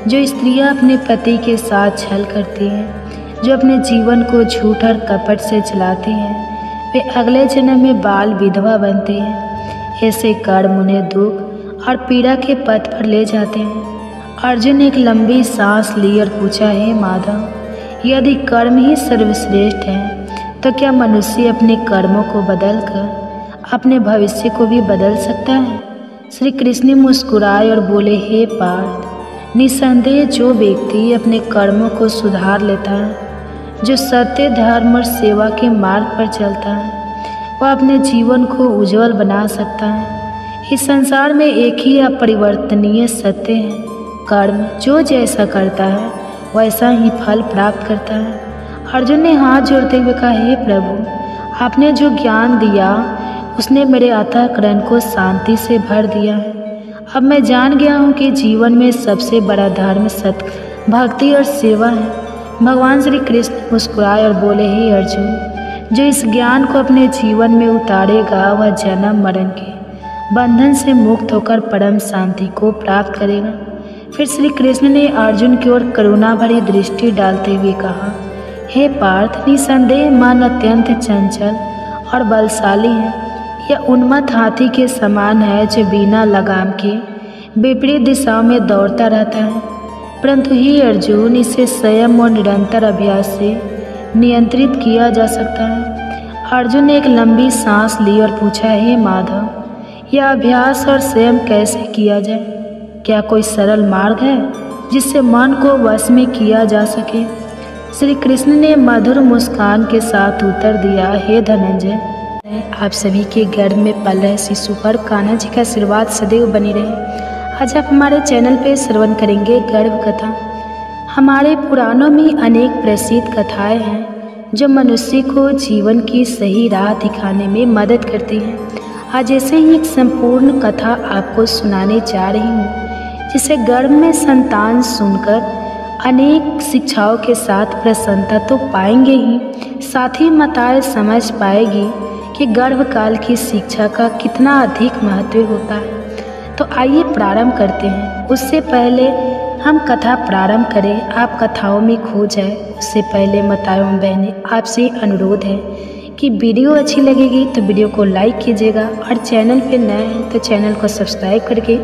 जो स्त्रियां अपने पति के साथ छल करती हैं, जो अपने जीवन को झूठ और कपट से चलाती हैं, वे अगले जन्म में बाल विधवा बनती हैं। ऐसे कर्म उन्हें दुख और पीड़ा के पथ पर ले जाते हैं। अर्जुन ने एक लंबी सांस ली और पूछा, हे माधव, यदि कर्म ही सर्वश्रेष्ठ है तो क्या मनुष्य अपने कर्मों को बदलकर अपने भविष्य को भी बदल सकता है? श्री कृष्ण मुस्कुराए और बोले, हे पार्थ, निसंदेह जो व्यक्ति अपने कर्मों को सुधार लेता है, जो सत्य, धर्म और सेवा के मार्ग पर चलता है, वह अपने जीवन को उज्जवल बना सकता है। इस संसार में एक ही अपरिवर्तनीय सत्य है, कर्म जो जैसा करता है वैसा ही फल प्राप्त करता है। अर्जुन ने हाथ जोड़ते हुए कहा, हे प्रभु, आपने जो ज्ञान दिया उसने मेरे अंतःकरण को शांति से भर दिया है। अब मैं जान गया हूँ कि जीवन में सबसे बड़ा धर्म सत्य, भक्ति और सेवा है। भगवान श्री कृष्ण मुस्कुराए और बोले, हे अर्जुन, जो इस ज्ञान को अपने जीवन में उतारेगा वह जन्म मरण के बंधन से मुक्त होकर परम शांति को प्राप्त करेगा। फिर श्री कृष्ण ने अर्जुन की ओर करुणा भरी दृष्टि डालते हुए कहा, हे पार्थ, निसंदेह मन अत्यंत चंचल और बलशाली है। यह उन्मत्त हाथी के समान है जो बिना लगाम के विपरीत दिशाओं में दौड़ता रहता है, परंतु हे अर्जुन, इसे संयम और निरंतर अभ्यास से नियंत्रित किया जा सकता है। अर्जुन ने एक लंबी सांस ली और पूछा, हे माधव, यह अभ्यास और संयम कैसे किया जाए? क्या कोई सरल मार्ग है जिससे मन को वश में किया जा सके? श्री कृष्ण ने मधुर मुस्कान के साथ उत्तर दिया, हे धनंजय, आप सभी के गर्भ में पल रहे शिशु पर कान्हा जी का आशीर्वाद सदैव बनी रहे। आज आप हमारे चैनल पे श्रवण करेंगे गर्भ कथा। हमारे पुराणों में अनेक प्रसिद्ध कथाएं हैं जो मनुष्य को जीवन की सही राह दिखाने में मदद करती हैं। आज ऐसे ही एक संपूर्ण कथा आपको सुनाने जा रही हूँ, जिसे गर्भ में संतान सुनकर अनेक शिक्षाओं के साथ प्रसन्नता तो पाएंगे ही, साथ ही माताएं समझ पाएगी कि गर्भकाल की शिक्षा का कितना अधिक महत्व होता है। तो आइए प्रारंभ करते हैं। उससे पहले हम कथा प्रारंभ करें, आप कथाओं में खो जाए उससे पहले माताओं बहनें, आपसे अनुरोध है कि वीडियो अच्छी लगेगी तो वीडियो को लाइक कीजिएगा और चैनल पे नए हैं तो चैनल को सब्सक्राइब करके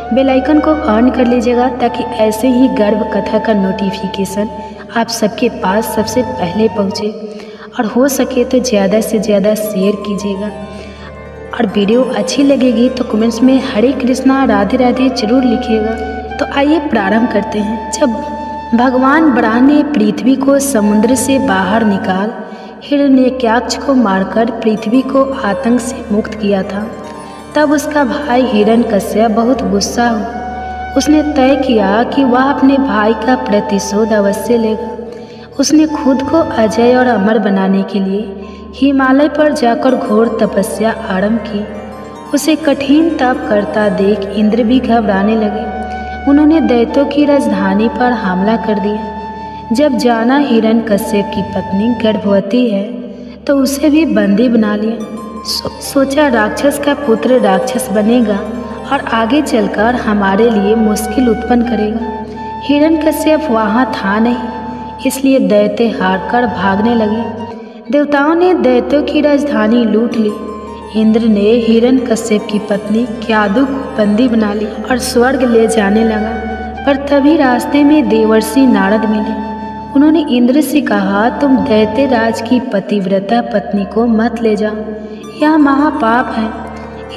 बेल आइकन को ऑन कर लीजिएगा, ताकि ऐसे ही गर्भ कथा का नोटिफिकेशन आप सबके पास सबसे पहले पहुँचे। और हो सके तो ज़्यादा से ज़्यादा शेयर कीजिएगा, और वीडियो अच्छी लगेगी तो कमेंट्स में हरे कृष्णा राधे राधे जरूर लिखिएगा। तो आइए प्रारंभ करते हैं। जब भगवान बराह ने पृथ्वी को समुद्र से बाहर निकाल हिरण्यकश्यप को मारकर पृथ्वी को आतंक से मुक्त किया था, तब उसका भाई हिरण्यकश्यप बहुत गुस्सा हुआ। उसने तय किया कि वह अपने भाई का प्रतिशोध अवश्य लेगा। उसने खुद को अजय और अमर बनाने के लिए हिमालय पर जाकर घोर तपस्या आरंभ की। उसे कठिन तप करता देख इंद्र भी घबराने लगे। उन्होंने दैत्यों की राजधानी पर हमला कर दिया। जब जाना हिरण्यकश्यप की पत्नी गर्भवती है तो उसे भी बंदी बना लिया। सोचा राक्षस का पुत्र राक्षस बनेगा और आगे चलकर हमारे लिए मुश्किल उत्पन्न करेगा। हिरण्यकश्यप वहाँ था नहीं, इसलिए दैत्य हारकर भागने लगे। देवताओं ने दैत्यों की राजधानी लूट ली। इंद्र ने हिरण्यकश्यप की पत्नी क्यादु को बंदी बना ली और स्वर्ग ले जाने लगा। पर तभी रास्ते में देवर्षि नारद मिले। उन्होंने इंद्र से कहा, तुम दैत्य राज की पतिव्रता पत्नी को मत ले जाओ, यह महापाप है।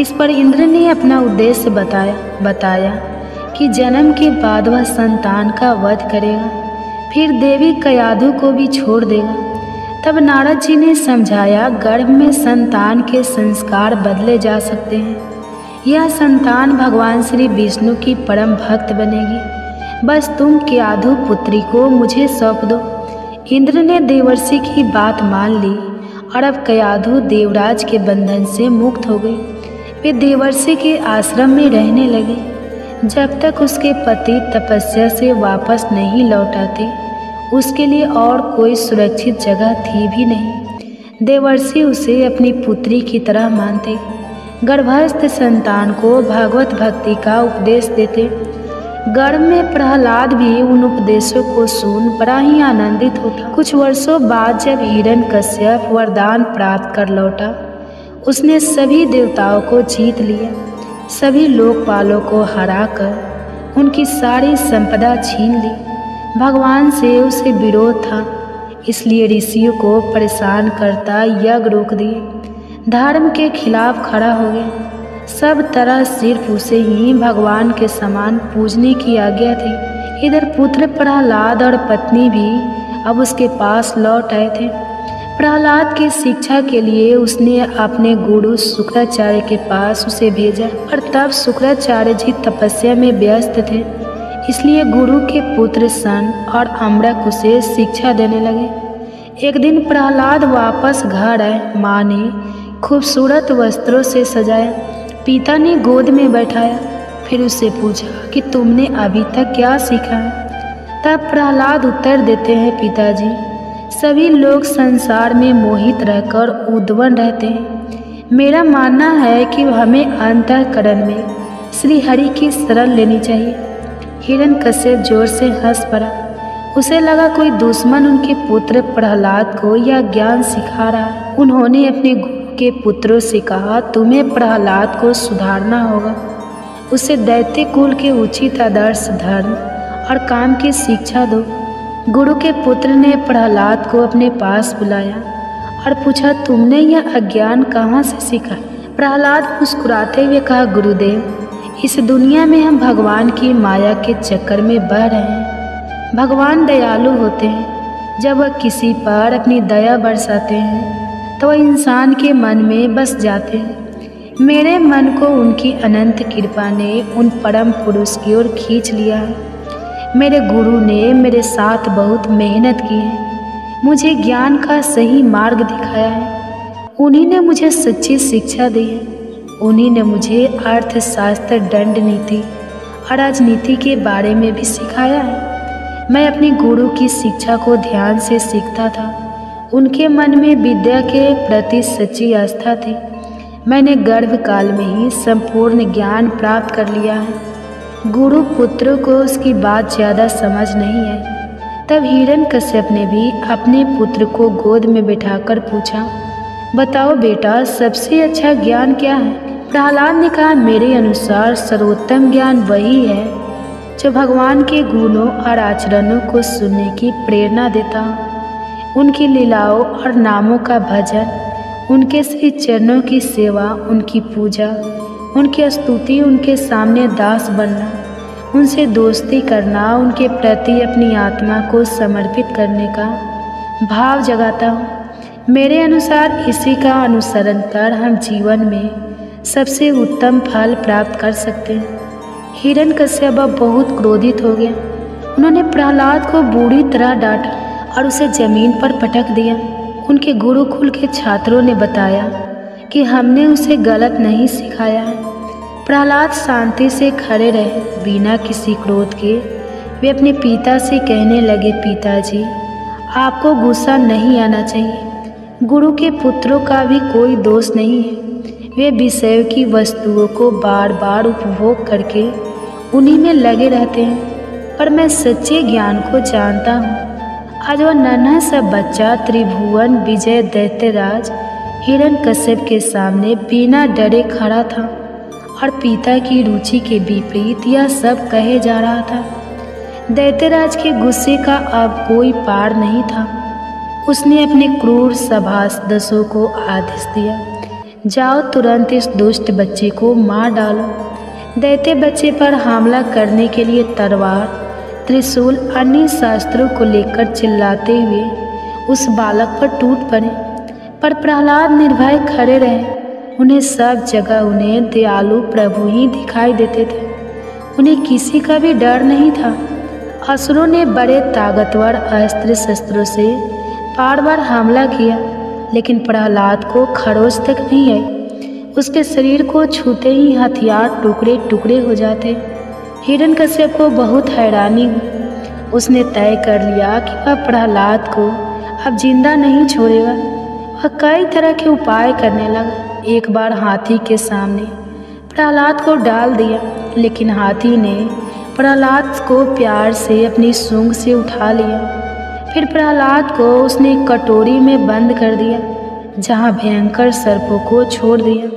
इस पर इंद्र ने अपना उद्देश्य बताया कि जन्म के बाद वह संतान का वध करेगा, फिर देवी क्यादु को भी छोड़ देगा। तब नारद जी ने समझाया, गर्भ में संतान के संस्कार बदले जा सकते हैं। यह संतान भगवान श्री विष्णु की परम भक्त बनेगी। बस तुम क्याधु पुत्री को मुझे सौंप दो। इंद्र ने देवर्षि की बात मान ली और अब क्याधु देवराज के बंधन से मुक्त हो गई। वे देवर्षि के आश्रम में रहने लगे जब तक उसके पति तपस्या से वापस नहीं लौट आते। उसके लिए और कोई सुरक्षित जगह थी भी नहीं। देवर्षि उसे अपनी पुत्री की तरह मानते। गर्भस्थ संतान को भागवत भक्ति का उपदेश देते। गर्भ में प्रहलाद भी उन उपदेशों को सुन बड़ा ही आनंदित होता। कुछ वर्षों बाद जब हिरण्यकश्यप वरदान प्राप्त कर लौटा, उसने सभी देवताओं को जीत लिया। सभी लोकपालों को हराकर उनकी सारी संपदा छीन ली। भगवान से उसे विरोध था, इसलिए ऋषियों को परेशान करता यज्ञ रोक दिए। धर्म के खिलाफ खड़ा हो गया। सब तरह सिर्फ उसे ही भगवान के समान पूजने की आज्ञा थी। इधर पुत्र प्रहलाद और पत्नी भी अब उसके पास लौट आए थे। प्रहलाद की शिक्षा के लिए उसने अपने गुरु शुक्राचार्य के पास उसे भेजा, पर तब शुक्राचार्य जी तपस्या में व्यस्त थे, इसलिए गुरु के पुत्र सन और अम्रक उसे शिक्षा देने लगे। एक दिन प्रहलाद वापस घर आए। माँ ने खूबसूरत वस्त्रों से सजाया, पिता ने गोद में बैठाया, फिर उससे पूछा कि तुमने अभी तक क्या सीखा है। तब प्रहलाद उत्तर देते हैं, पिताजी, सभी लोग संसार में मोहित रहकर उद्वन रहते हैं। मेरा मानना है कि हमें अंतःकरण में श्री हरि की शरण लेनी चाहिए। हिरण्यकश्यप जोर से हंस पड़ा। उसे लगा कोई दुश्मन उनके पुत्र प्रहलाद को यह ज्ञान सिखा रहा है। उन्होंने अपने गुरु के पुत्रों से कहा, तुम्हें प्रहलाद को सुधारना होगा। उसे दैत्य कुल के उचित आदर्श, धर्म और काम की शिक्षा दो। गुरु के पुत्र ने प्रहलाद को अपने पास बुलाया और पूछा, तुमने यह अज्ञान कहाँ से सीखा? प्रहलाद मुस्कुराते हुए कहा, गुरुदेव, इस दुनिया में हम भगवान की माया के चक्कर में बह रहे हैं। भगवान दयालु होते हैं। जब वह किसी पर अपनी दया बरसाते हैं तो वह इंसान के मन में बस जाते हैं। मेरे मन को उनकी अनंत कृपा ने उन परम पुरुष की ओर खींच लिया है। मेरे गुरु ने मेरे साथ बहुत मेहनत की है, मुझे ज्ञान का सही मार्ग दिखाया है। उन्हीं ने मुझे सच्ची शिक्षा दी है। उन्हीं ने मुझे अर्थशास्त्र, दंड नीति और राजनीति के बारे में भी सिखाया है। मैं अपने गुरु की शिक्षा को ध्यान से सीखता था। उनके मन में विद्या के प्रति सच्ची आस्था थी। मैंने गर्भकाल में ही संपूर्ण ज्ञान प्राप्त कर लिया है। गुरु पुत्र को उसकी बात ज़्यादा समझ नहीं है। तब हिरण्यकश्यप ने भी अपने पुत्र को गोद में बिठाकर पूछा, बताओ बेटा, सबसे अच्छा ज्ञान क्या है? प्रहलाद ने कहा, मेरे अनुसार सर्वोत्तम ज्ञान वही है जो भगवान के गुणों और आचरणों को सुनने की प्रेरणा देता हो। उनकी लीलाओं और नामों का भजन, उनके श्री चरणों की सेवा, उनकी पूजा, उनकी स्तुति, उनके सामने दास बनना, उनसे दोस्ती करना, उनके प्रति अपनी आत्मा को समर्पित करने का भाव जगाता हूँ। मेरे अनुसार इसी का अनुसरण कर हम जीवन में सबसे उत्तम फल प्राप्त कर सकते हैं। हिरण्यकश्यप बहुत क्रोधित हो गया। उन्होंने प्रहलाद को बुरी तरह डांटा और उसे जमीन पर पटक दिया। उनके गुरुकुल के छात्रों ने बताया कि हमने उसे गलत नहीं सिखाया है। प्रहलाद शांति से खड़े रहे, बिना किसी क्रोध के। वे अपने पिता से कहने लगे, पिताजी, आपको गुस्सा नहीं आना चाहिए। गुरु के पुत्रों का भी कोई दोष नहीं है। वे विषयों की वस्तुओं को बार बार उपभोग करके उन्हीं में लगे रहते हैं, पर मैं सच्चे ज्ञान को जानता हूँ। आज वह नन्हा सा बच्चा त्रिभुवन विजय दैत्यराज हिरण्यकश्यप के सामने बिना डरे खड़ा था और पिता की रुचि के विपरीत यह सब कहे जा रहा था। दैत्यराज के गुस्से का अब कोई पार नहीं था। उसने अपने क्रूर सभासदों को आदेश दिया, जाओ तुरंत इस दुष्ट बच्चे को मार डालो। दैत्य बच्चे पर हमला करने के लिए तलवार, त्रिशूल, अन्य शास्त्रों को लेकर चिल्लाते हुए उस बालक पर टूट पड़े, पर प्रहलाद निर्भय खड़े रहे। उन्हें सब जगह उन्हें दयालु प्रभु ही दिखाई देते थे। उन्हें किसी का भी डर नहीं था। असुरों ने बड़े ताकतवर अस्त्र शस्त्रों से बार बार हमला किया, लेकिन प्रहलाद को खरोच तक नहीं आई। उसके शरीर को छूते ही हथियार टुकड़े टुकड़े हो जाते। हिरण्यकश्यप को बहुत हैरानी हुई। उसने तय कर लिया कि वह प्रहलाद को अब जिंदा नहीं छोड़ेगा। वह कई तरह के उपाय करने लगा। एक बार हाथी के सामने प्रहलाद को डाल दिया, लेकिन हाथी ने प्रहलाद को प्यार से अपनी सूंड से उठा लिया। फिर प्रहलाद को उसने एक कटोरी में बंद कर दिया, जहाँ भयंकर सर्पों को छोड़ दिया।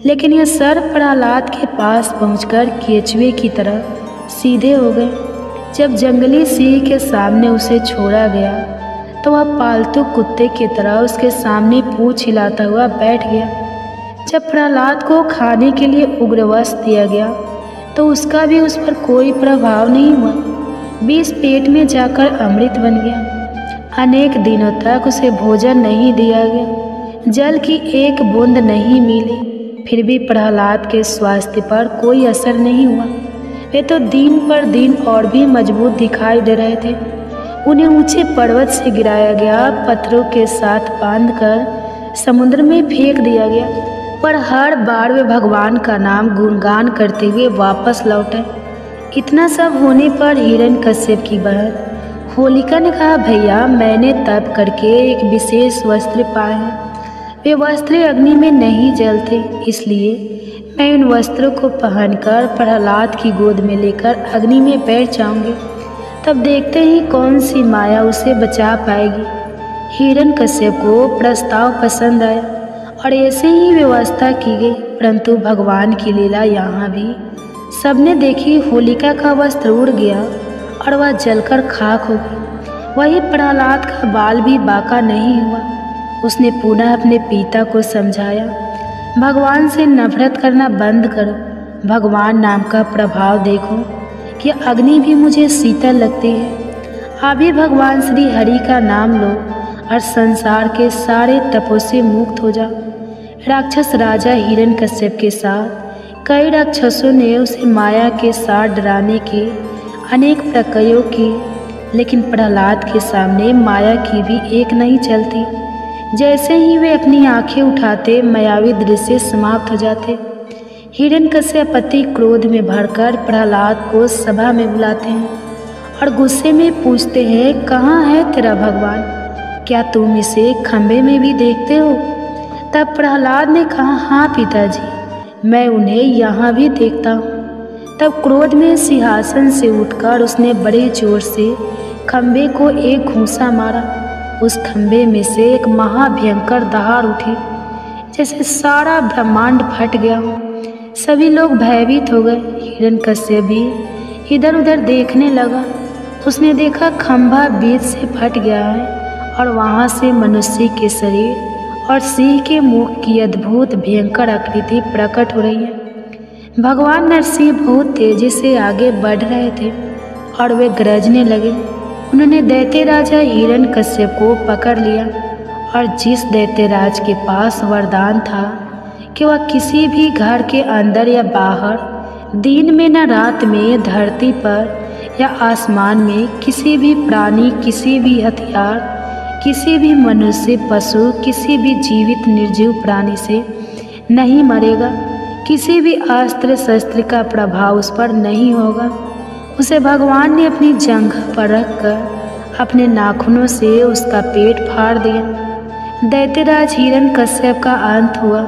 लेकिन यह सर्प प्रहलाद के पास पहुंचकर केचुए की तरह सीधे हो गए। जब जंगली सिंह के सामने उसे छोड़ा गया तो वह पालतू कुत्ते की तरह उसके सामने पूंछ हिलाता हुआ बैठ गया। जब प्रहलाद को खाने के लिए उग्रवस्त्र दिया गया तो उसका भी उस पर कोई प्रभाव नहीं हुआ। विष पेट में जाकर अमृत बन गया। अनेक दिनों तक उसे भोजन नहीं दिया गया, जल की एक बूंद नहीं मिली। फिर भी प्रहलाद के स्वास्थ्य पर कोई असर नहीं हुआ। वे तो दिन पर दिन और भी मजबूत दिखाई दे रहे थे। उन्हें ऊंचे पर्वत से गिराया गया, पत्थरों के साथ बांधकर समुद्र में फेंक दिया गया, पर हर बार वे भगवान का नाम गुणगान करते हुए वापस लौटे। इतना सब होने पर हिरण्यकश्यप की बहन होलिका ने कहा, भैया मैंने तप करके एक विशेष वस्त्र पाए हैं। वे वस्त्र अग्नि में नहीं जलते, इसलिए मैं उन वस्त्रों को पहनकर प्रहलाद की गोद में लेकर अग्नि में बैठ जाऊंगी। तब देखते ही कौन सी माया उसे बचा पाएगी। हिरण्यकश्यप को प्रस्ताव पसंद आया और ऐसे ही व्यवस्था की गई। परंतु भगवान की लीला यहाँ भी सबने देखी। होलिका का वस्त्र उड़ गया और वह जलकर खाक हो गई। वही प्रहलाद का बाल भी बांका नहीं हुआ। उसने पुनः अपने पिता को समझाया, भगवान से नफरत करना बंद करो। भगवान नाम का प्रभाव देखो कि अग्नि भी मुझे शीतल लगती है। अभी भगवान श्री हरि का नाम लो और संसार के सारे तपों से मुक्त हो जाओ। राक्षस राजा हिरण्यकश्यप के साथ कई राक्षसों ने उसे माया के साथ डराने के अनेक प्रयोग किए, लेकिन प्रहलाद के सामने माया की भी एक नहीं चलती। जैसे ही वे अपनी आंखें उठाते, मायावी दृश्य समाप्त हो जाते। हिरण्यकश्यप अति क्रोध में भरकर प्रहलाद को सभा में बुलाते हैं और गुस्से में पूछते हैं, कहाँ है तेरा भगवान? क्या तुम इसे खंभे में भी देखते हो? तब प्रहलाद ने कहा, हाँ पिताजी, मैं उन्हें यहाँ भी देखता हूँ। तब क्रोध में सिंहासन से उठकर उसने बड़े जोर से खंभे को एक घूंसा मारा। उस खंभे में से एक महाभयंकर दहाड़ उठी, जैसे सारा ब्रह्मांड फट गया हो। सभी लोग भयभीत हो गए। हिरण्यकश्यप भी इधर उधर देखने लगा। उसने देखा खंभा बीच से फट गया है और वहाँ से मनुष्य के शरीर और सिंह के मुख की अद्भुत भयंकर आकृति प्रकट हो रही है। भगवान नरसिंह बहुत तेजी से आगे बढ़ रहे थे और वे गरजने लगे। उन्होंने दैत्य राजा हिरण्यकश्यप को पकड़ लिया और जिस दैत्यराज के पास वरदान था कि वह किसी भी घर के अंदर या बाहर, दिन में न रात में, धरती पर या आसमान में किसी भी प्राणी, किसी भी हथियार, किसी भी मनुष्य, पशु, किसी भी जीवित निर्जीव प्राणी से नहीं मरेगा। किसी भी अस्त्र शस्त्र का प्रभाव उस पर नहीं होगा। उसे भगवान ने अपनी जंघ पर रखकर अपने नाखूनों से उसका पेट फाड़ दिया। दैत्यराज हिरण्यकश्यप का अंत हुआ,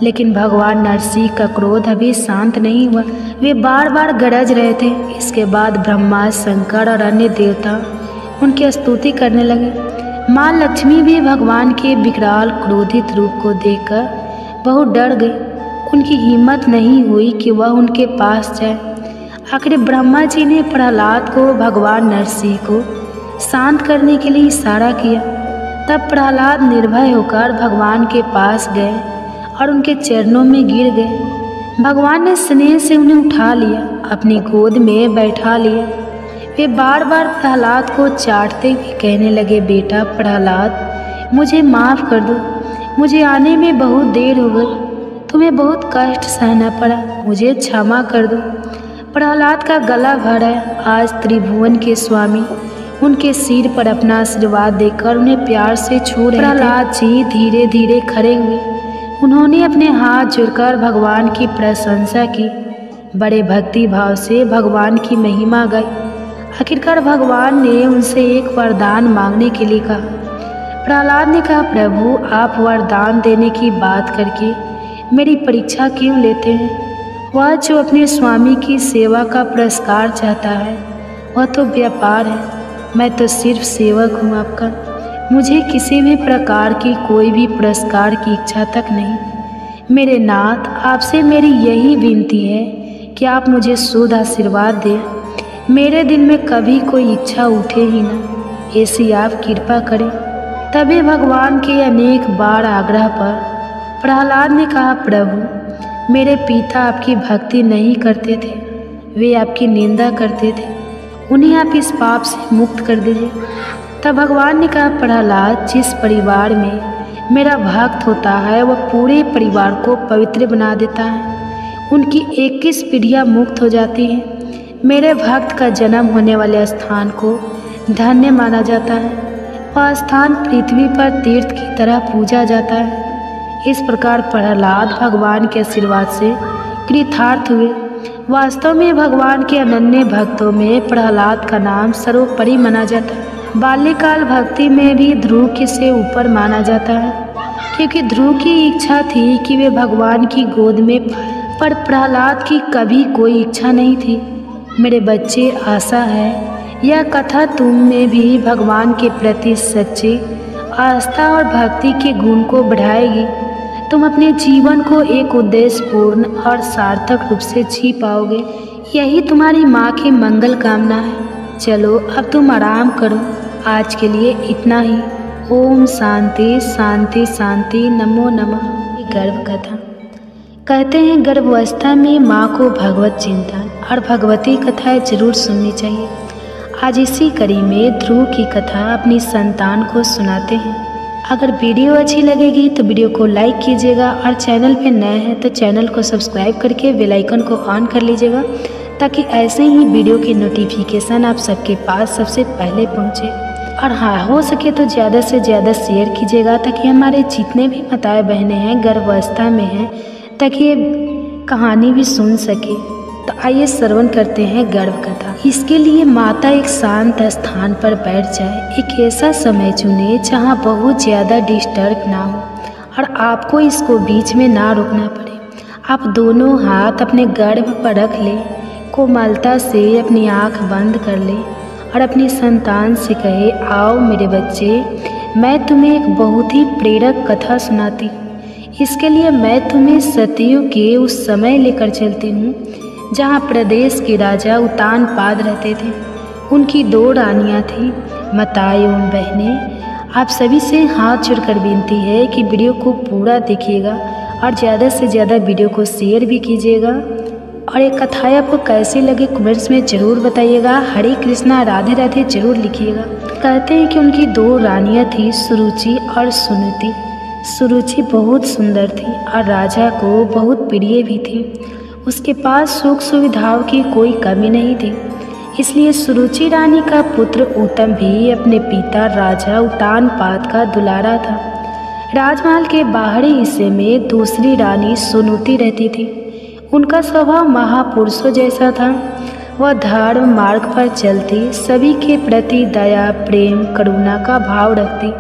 लेकिन भगवान नरसिंह का क्रोध अभी शांत नहीं हुआ। वे बार बार गरज रहे थे। इसके बाद ब्रह्मा, शंकर और अन्य देवता उनकी स्तुति करने लगे। माँ लक्ष्मी भी भगवान के विकराल क्रोधित रूप को देखकर बहुत डर गई। उनकी हिम्मत नहीं हुई कि वह उनके पास जाए। आखिर ब्रह्मा जी ने प्रहलाद को भगवान नरसिंह को शांत करने के लिए इशारा किया। तब प्रहलाद निर्भय होकर भगवान के पास गए और उनके चरणों में गिर गए। भगवान ने स्नेह से उन्हें उठा लिया, अपनी गोद में बैठा लिया। वे बार बार प्रहलाद को चाटते हुए कहने लगे, बेटा प्रहलाद, मुझे माफ़ कर दो, मुझे आने में बहुत देर हो गई। तुम्हें बहुत कष्ट सहना पड़ा, मुझे क्षमा कर दो। प्रहलाद का गला भरा। आज त्रिभुवन के स्वामी उनके सिर पर अपना आशीर्वाद देकर उन्हें प्यार से छू रहे थे। प्रहलाद जी धीरे धीरे खड़े हुए। उन्होंने अपने हाथ जोड़कर भगवान की प्रशंसा की। बड़े भक्ति भाव से भगवान की महिमा गाई। आखिरकार भगवान ने उनसे एक वरदान मांगने के लिए कहा। प्रहलाद ने कहा, प्रभु आप वरदान देने की बात करके मेरी परीक्षा क्यों लेते हैं? वह जो अपने स्वामी की सेवा का पुरस्कार चाहता है वह तो व्यापार है। मैं तो सिर्फ सेवक हूँ आपका। मुझे किसी भी प्रकार की कोई भी पुरस्कार की इच्छा तक नहीं। मेरे नाथ, आपसे मेरी यही विनती है कि आप मुझे शुद्ध आशीर्वाद दें। मेरे दिल में कभी कोई इच्छा उठे ही ना, ऐसी आप कृपा करें। तभी भगवान के अनेक बार आग्रह पर प्रहलाद ने कहा, प्रभु मेरे पिता आपकी भक्ति नहीं करते थे, वे आपकी निंदा करते थे। उन्हें आप इस पाप से मुक्त कर दीजिए। तब भगवान ने कहा, प्रहलाद जिस परिवार में मेरा भक्त होता है वह पूरे परिवार को पवित्र बना देता है। उनकी 21 पीढ़ियाँ मुक्त हो जाती हैं। मेरे भक्त का जन्म होने वाले स्थान को धन्य माना जाता है। वह स्थान पृथ्वी पर तीर्थ की तरह पूजा जाता है। इस प्रकार प्रहलाद भगवान के आशीर्वाद से कृतार्थ हुए। वास्तव में भगवान के अनन्य भक्तों में प्रहलाद का नाम सर्वोपरि माना जाता है। बाल्यकाल भक्ति में भी ध्रुव के से ऊपर माना जाता है, क्योंकि ध्रुव की इच्छा थी कि वे भगवान की गोद में, पर प्रहलाद की कभी कोई इच्छा नहीं थी। मेरे बच्चे, आशा है यह कथा तुम में भी भगवान के प्रति सच्ची आस्था और भक्ति के गुण को बढ़ाएगी। तुम अपने जीवन को एक उद्देश्यपूर्ण और सार्थक रूप से जी पाओगे। यही तुम्हारी माँ की मंगल कामना है। चलो अब तुम आराम करो। आज के लिए इतना ही। ओम शांति शांति शांति। नमो नमः। गर्भ कथा। कहते हैं गर्भावस्था में माँ को भगवत चिंतन और भगवती कथाएं जरूर सुननी चाहिए। आज इसी कड़ी में ध्रुव की कथा अपनी संतान को सुनाते हैं। अगर वीडियो अच्छी लगेगी तो वीडियो को लाइक कीजिएगा और चैनल पे नए हैं तो चैनल को सब्सक्राइब करके बेल आइकन को ऑन कर लीजिएगा, ताकि ऐसे ही वीडियो की नोटिफिकेशन आप सबके पास सबसे पहले पहुंचे। और हाँ, हो सके तो ज़्यादा से ज़्यादा शेयर कीजिएगा, ताकि हमारे जितने भी माताएं बहनें हैं गर्भावस्था में हैं, ताकि ये कहानी भी सुन सके। तो आइए श्रवण करते हैं गर्भ कथा। इसके लिए माता एक शांत स्थान पर बैठ जाए। एक ऐसा समय चुने जहाँ बहुत ज़्यादा डिस्टर्ब ना हो और आपको इसको बीच में ना रोकना पड़े। आप दोनों हाथ अपने गर्भ पर रख ले, कोमलता से अपनी आँख बंद कर ले और अपनी संतान से कहे, आओ मेरे बच्चे, मैं तुम्हें एक बहुत ही प्रेरक कथा सुनाती हूँ। इसके लिए मैं तुम्हें सतयुग के उस समय लेकर चलती हूँ जहाँ प्रदेश के राजा उतानपाद रहते थे। उनकी 2 रानियाँ थीं। माताएं एवं बहनें, आप सभी से हाथ जोड़कर विनती है कि वीडियो को पूरा देखिएगा और ज़्यादा से ज़्यादा वीडियो को शेयर भी कीजिएगा। और ये कथाएं आपको कैसी लगे कमेंट्स में ज़रूर बताइएगा। हरे कृष्णा, राधे राधे ज़रूर लिखिएगा। कहते हैं कि उनकी 2 रानियाँ थीं, सुरुचि और सुनीति। सुरुचि बहुत सुंदर थी और राजा को बहुत प्रिय भी थी। उसके पास सुख सुविधाओं की कोई कमी नहीं थी। इसलिए सुरुचि रानी का पुत्र उत्तम भी अपने पिता राजा उतानपाद का दुलारा था। राजमहल के बाहरी हिस्से में दूसरी रानी सुनीति रहती थी। उनका स्वभाव महापुरुषों जैसा था। वह धर्म मार्ग पर चलती, सभी के प्रति दया, प्रेम, करुणा का भाव रखती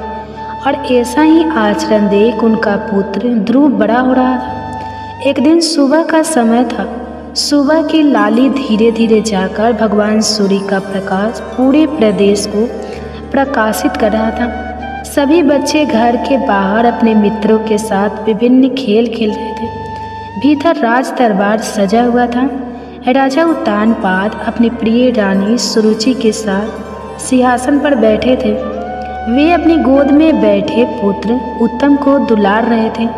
और ऐसा ही आचरण देख उनका पुत्र ध्रुव बड़ा हो रहा था। एक दिन सुबह का समय था। सुबह की लाली धीरे धीरे जाकर भगवान सूर्य का प्रकाश पूरे प्रदेश को प्रकाशित कर रहा था। सभी बच्चे घर के बाहर अपने मित्रों के साथ विभिन्न खेल खेल रहे थे। भीतर राज दरबार सजा हुआ था। राजा उतानपाद अपनी प्रिय रानी सुरुचि के साथ सिंहासन पर बैठे थे। वे अपनी गोद में बैठे पुत्र उत्तम को दुलार रहे थे।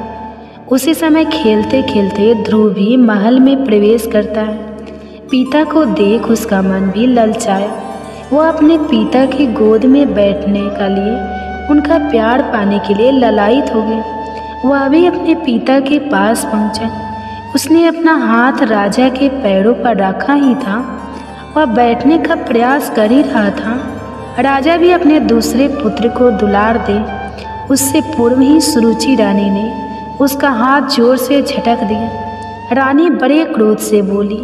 उसी समय खेलते खेलते ध्रुव भी महल में प्रवेश करता है। पिता को देख उसका मन भी ललचाया। वह अपने पिता की गोद में बैठने के लिए, उनका प्यार पाने के लिए ललायित हो गया। वह भी अपने पिता के पास पहुंचा। उसने अपना हाथ राजा के पैरों पर रखा ही था। वह बैठने का प्रयास कर ही रहा था। राजा भी अपने दूसरे पुत्र को दुलार दे उससे पूर्व ही सुरुचि रानी ने उसका हाथ जोर से झटक दिया। रानी बड़े क्रोध से बोली,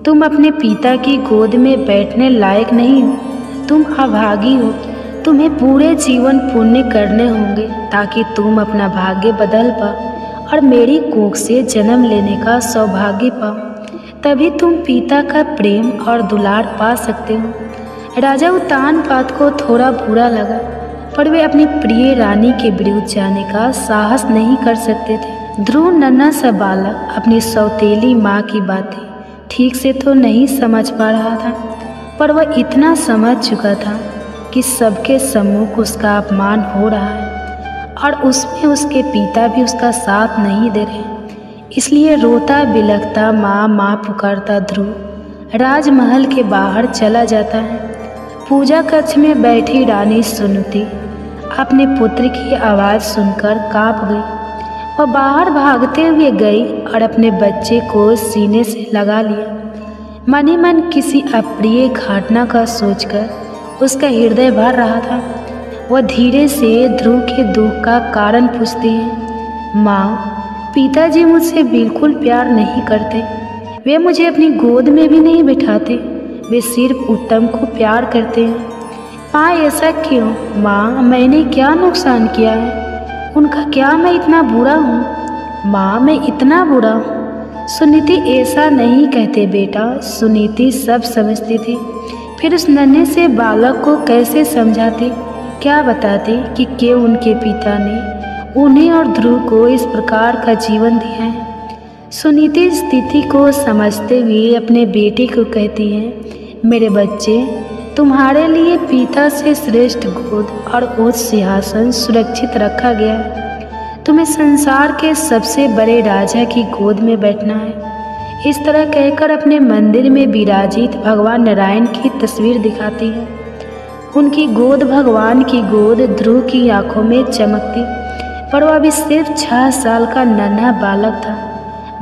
तुम अपने पिता की गोद में बैठने लायक नहीं हो, तुम अभागी हो। तुम्हें पूरे जीवन पुण्य करने होंगे ताकि तुम अपना भाग्य बदल पाओ और मेरी कोख से जन्म लेने का सौभाग्य पाओ। तभी तुम पिता का प्रेम और दुलार पा सकते हो। राजा उत्तानपाद को थोड़ा बुरा लगा, पर वे अपनी प्रिय रानी के विरुद्ध जाने का साहस नहीं कर सकते थे। ध्रुव नन्हा सा बालक अपनी सौतेली माँ की बातें ठीक से तो नहीं समझ पा रहा था, पर वह इतना समझ चुका था कि सबके सम्मुख उसका अपमान हो रहा है और उसमें उसके पिता भी उसका साथ नहीं दे रहे। इसलिए रोता बिलखता माँ माँ पुकारता ध्रुव राजमहल के बाहर चला जाता है। पूजा कक्ष में बैठी रानी सुनती अपने पुत्र की आवाज़ सुनकर कांप गई। वह बाहर भागते हुए गई और अपने बच्चे को सीने से लगा लिया। मन ही मन किसी अप्रिय घटना का सोचकर उसका हृदय भर रहा था। वह धीरे से ध्रुव के दुख का कारण पूछती है, माँ, पिताजी मुझसे बिल्कुल प्यार नहीं करते। वे मुझे अपनी गोद में भी नहीं बिठाते। वे सिर्फ उत्तम को प्यार करते हैं। माँ, ऐसा क्यों? माँ, मैंने क्या नुकसान किया है? उनका क्या मैं इतना बुरा हूँ? माँ, मैं इतना बुरा हूँ? सुनीति ऐसा नहीं कहते बेटा। सुनीति सब समझती थी। फिर उस नन्हे से बालक को कैसे समझाते, क्या बताते कि क्यों उनके पिता ने उन्हें और ध्रुव को इस प्रकार का जीवन दिया है। सुनीति स्थिति को समझते हुए अपने बेटे को कहती है, मेरे बच्चे, तुम्हारे लिए पिता से श्रेष्ठ गोद और उच्च सिंहासन सुरक्षित रखा गया है। तुम्हें संसार के सबसे बड़े राजा की गोद में बैठना है। इस तरह कहकर अपने मंदिर में विराजित भगवान नारायण की तस्वीर दिखाती है। उनकी गोद भगवान की गोद ध्रुव की आंखों में चमकती, पर वह अभी सिर्फ 6 साल का नन्हा बालक था।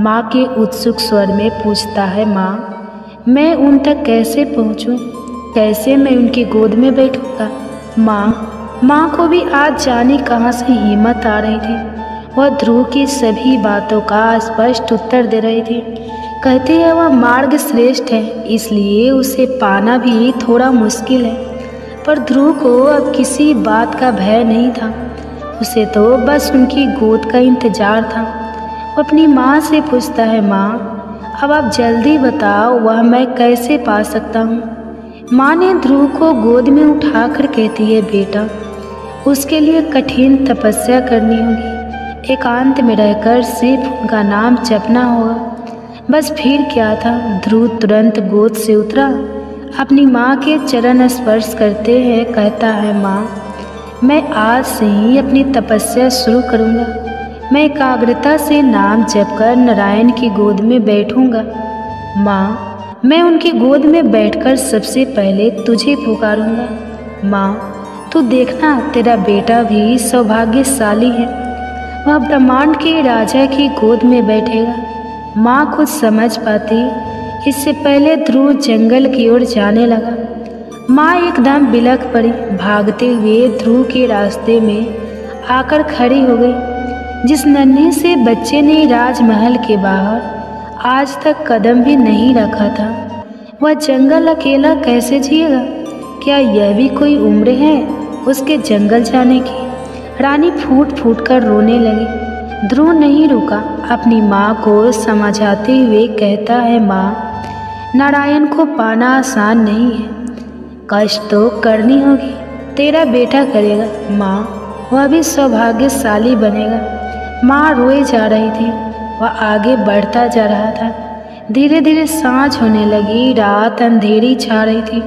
माँ के उत्सुक स्वर में पूछता है, माँ, मैं उन तक कैसे पहुँचूँ? कैसे मैं उनकी गोद में बैठूँगा? माँ को भी आज जाने कहाँ से हिम्मत आ रही थी। वह ध्रुव की सभी बातों का स्पष्ट उत्तर दे रही थी। कहती है वह मार्ग श्रेष्ठ है, इसलिए उसे पाना भी थोड़ा मुश्किल है। पर ध्रुव को अब किसी बात का भय नहीं था। उसे तो बस उनकी गोद का इंतजार था। वो अपनी माँ से पूछता है, माँ, अब आप जल्दी बताओ, वह मैं कैसे पा सकता हूँ? माँ ने ध्रुव को गोद में उठाकर कहती है, बेटा, उसके लिए कठिन तपस्या करनी होगी। एकांत में रहकर सिर्फ उनका नाम जपना होगा। बस फिर क्या था। ध्रुव तुरंत गोद से उतरा, अपनी माँ के चरण स्पर्श करते हैं कहता है, माँ, मैं आज से ही अपनी तपस्या शुरू करूँगा। मैं एकाग्रता से नाम जपकर नारायण की गोद में बैठूँगा। माँ, मैं उनकी गोद में बैठकर सबसे पहले तुझे पुकारूँगा। माँ, तू देखना, तेरा बेटा भी सौभाग्यशाली है। वह ब्रह्मांड के राजा की गोद में बैठेगा। माँ कुछ समझ पाती इससे पहले ध्रुव जंगल की ओर जाने लगा। माँ एकदम बिलख पड़ी, भागते हुए ध्रुव के रास्ते में आकर खड़ी हो गई। जिस नन्हे से बच्चे ने राजमहल के बाहर आज तक कदम भी नहीं रखा था, वह जंगल अकेला कैसे जिएगा? क्या यह भी कोई उम्र है उसके जंगल जाने की? रानी फूट फूट कर रोने लगी। ध्रुव नहीं रुका, अपनी माँ को समझाते हुए कहता है, माँ, नारायण को पाना आसान नहीं है। कष्ट तो करनी होगी, तेरा बेटा करेगा। माँ, वह भी सौभाग्यशाली बनेगा। माँ रोए जा रही थी। वह आगे बढ़ता जा रहा था। धीरे धीरे सांझ होने लगी, रात अंधेरी छा रही थी।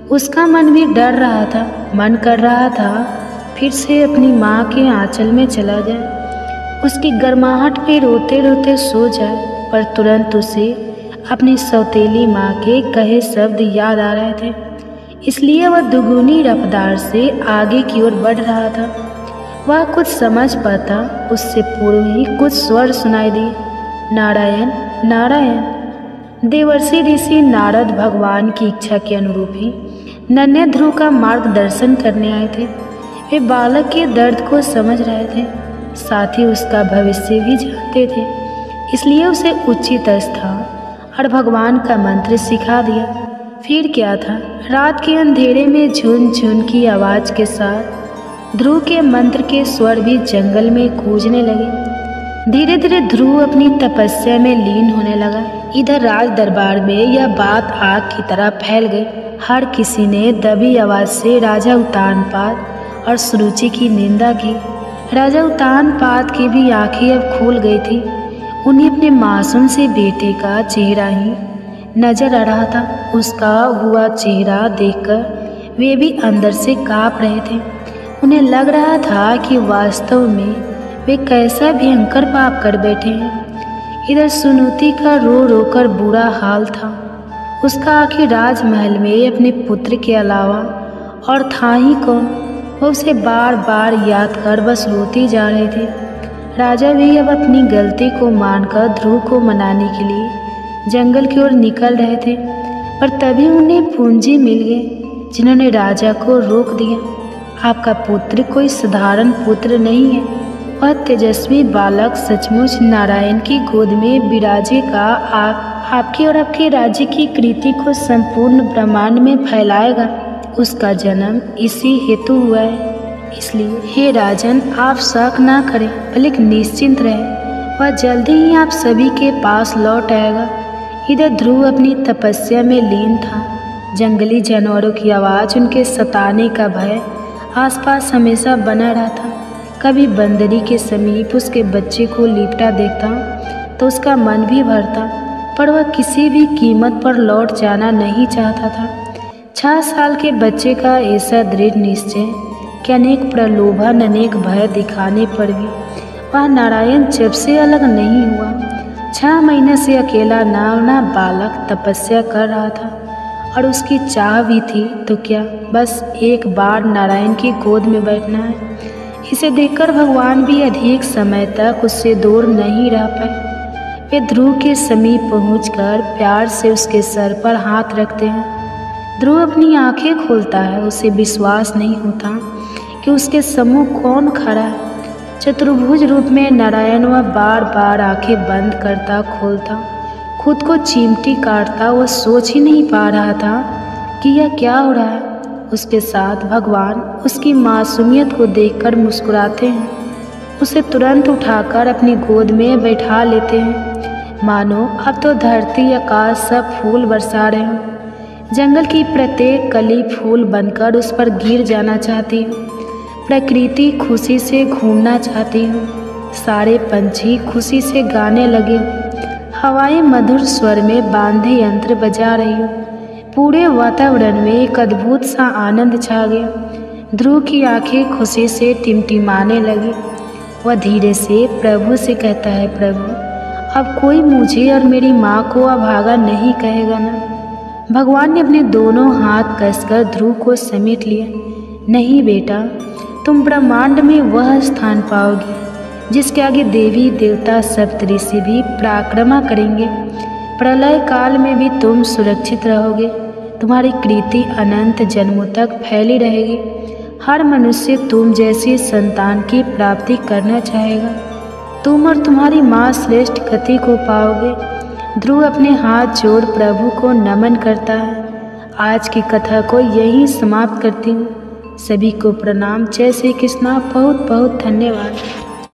उसका मन भी डर रहा था। मन कर रहा था फिर से अपनी माँ के आंचल में चला जाए, उसकी गर्माहट पे रोते रोते सो जाए। पर तुरंत उसे अपनी सौतेली माँ के कहे शब्द याद आ रहे थे, इसलिए वह दुगुनी रफ्तार से आगे की ओर बढ़ रहा था। वह कुछ समझ पाता उससे पूर्व ही कुछ स्वर सुनाई दिए, नारायण नारायण। देवर्षि ऋषि नारद भगवान की इच्छा के अनुरूप ही नन्हे ध्रुव का मार्गदर्शन करने आए थे। वे बालक के दर्द को समझ रहे थे, साथ ही उसका भविष्य भी जानते थे, इसलिए उसे उचित स्थान और भगवान का मंत्र सिखा दिया। फिर क्या था, रात के अंधेरे में झुन झुन की आवाज़ के साथ ध्रुव के मंत्र के स्वर भी जंगल में गूंजने लगे। धीरे धीरे ध्रुव अपनी तपस्या में लीन होने लगा। इधर राज दरबार में यह बात आग की तरह फैल गई। हर किसी ने दबी आवाज़ से राजा उत्तानपाद और सुरुचि की निंदा की। राजा उत्तानपाद की भी आंखें अब खुल गई थी। उन्हें अपने मासूम से बेटे का चेहरा ही नजर आ रहा था। उसका हुआ चेहरा देखकर वे भी अंदर से काँप रहे थे। उन्हें लग रहा था कि वास्तव में वे कैसा भयंकर पाप कर बैठे हैं। इधर सुनीति का रो रो कर बुरा हाल था। उसका आखिर राजमहल में अपने पुत्र के अलावा और था ही कौन। वह उसे बार बार याद कर बस रोती जा रहे थे। राजा भी अब अपनी गलती को मानकर ध्रुव को मनाने के लिए जंगल की ओर निकल रहे थे, पर तभी उन्हें पूंजी मिल गए जिन्होंने राजा को रोक दिया। आपका पुत्र कोई साधारण पुत्र नहीं है, वह तेजस्वी बालक सचमुच नारायण की गोद में विराजेगा। आपके और आपके राज्य की कीर्ति को संपूर्ण ब्रह्मांड में फैलाएगा। उसका जन्म इसी हेतु हुआ है, इसलिए हे राजन, आप शक ना करें, बल्कि निश्चिंत रहें। वह जल्दी ही आप सभी के पास लौट आएगा। इधर ध्रुव अपनी तपस्या में लीन था। जंगली जानवरों की आवाज़, उनके सताने का भय आसपास हमेशा बना रहा था। कभी बंदरी के समीप उसके बच्चे को लिपटा देखता तो उसका मन भी भरता, पर वह किसी भी कीमत पर लौट जाना नहीं चाहता था। 6 साल के बच्चे का ऐसा दृढ़ निश्चय कि अनेक प्रलोभन, अनेक भय दिखाने पर भी वह नारायण जब से अलग नहीं हुआ। 6 महीने से अकेला ना बालक तपस्या कर रहा था और उसकी चाह भी थी तो क्या, बस एक बार नारायण की गोद में बैठना है। इसे देखकर भगवान भी अधिक समय तक उससे दूर नहीं रह पाए। वे ध्रुव के समीप पहुंचकर प्यार से उसके सर पर हाथ रखते हैं। ध्रुव अपनी आंखें खोलता है। उसे विश्वास नहीं होता कि उसके सम्मुख कौन खड़ा है। चतुर्भुज रूप में नारायण वह बार बार आंखें बंद करता खोलता, खुद को चिमटी काटता। वह सोच ही नहीं पा रहा था कि यह क्या हो रहा है। उसके साथ भगवान उसकी मासूमियत को देखकर मुस्कुराते हैं। उसे तुरंत उठाकर अपनी गोद में बैठा लेते हैं, मानो अब तो धरती आकाश सब फूल बरसा रहे हों। जंगल की प्रत्येक कली फूल बनकर उस पर गिर जाना चाहती हूँ। प्रकृति खुशी से घूमना चाहती हूँ। सारे पंछी खुशी से गाने लगे। हवाएं मधुर स्वर में बांधे यंत्र बजा रही हूँ। पूरे वातावरण में एक अद्भुत सा आनंद छा गया। ध्रुव की आंखें खुशी से टिमटिमाने लगी। वह धीरे से प्रभु से कहता है, प्रभु, अब कोई मुझे और मेरी माँ को अभागा नहीं कहेगा ना। भगवान ने अपने दोनों हाथ कसकर ध्रुव को समेट लिया। नहीं बेटा, तुम ब्रह्मांड में वह स्थान पाओगे जिसके आगे देवी देवता सप्तऋषि भी पराक्रमा करेंगे। प्रलय काल में भी तुम सुरक्षित रहोगे। तुम्हारी कीर्ति अनंत जन्मों तक फैली रहेगी। हर मनुष्य तुम जैसी संतान की प्राप्ति करना चाहेगा। तुम और तुम्हारी माँ श्रेष्ठ गति को पाओगे। ध्रुव अपने हाथ जोड़ प्रभु को नमन करता है। आज की कथा को यहीं समाप्त करती हूँ। सभी को प्रणाम। जय श्री कृष्णा। बहुत बहुत धन्यवाद।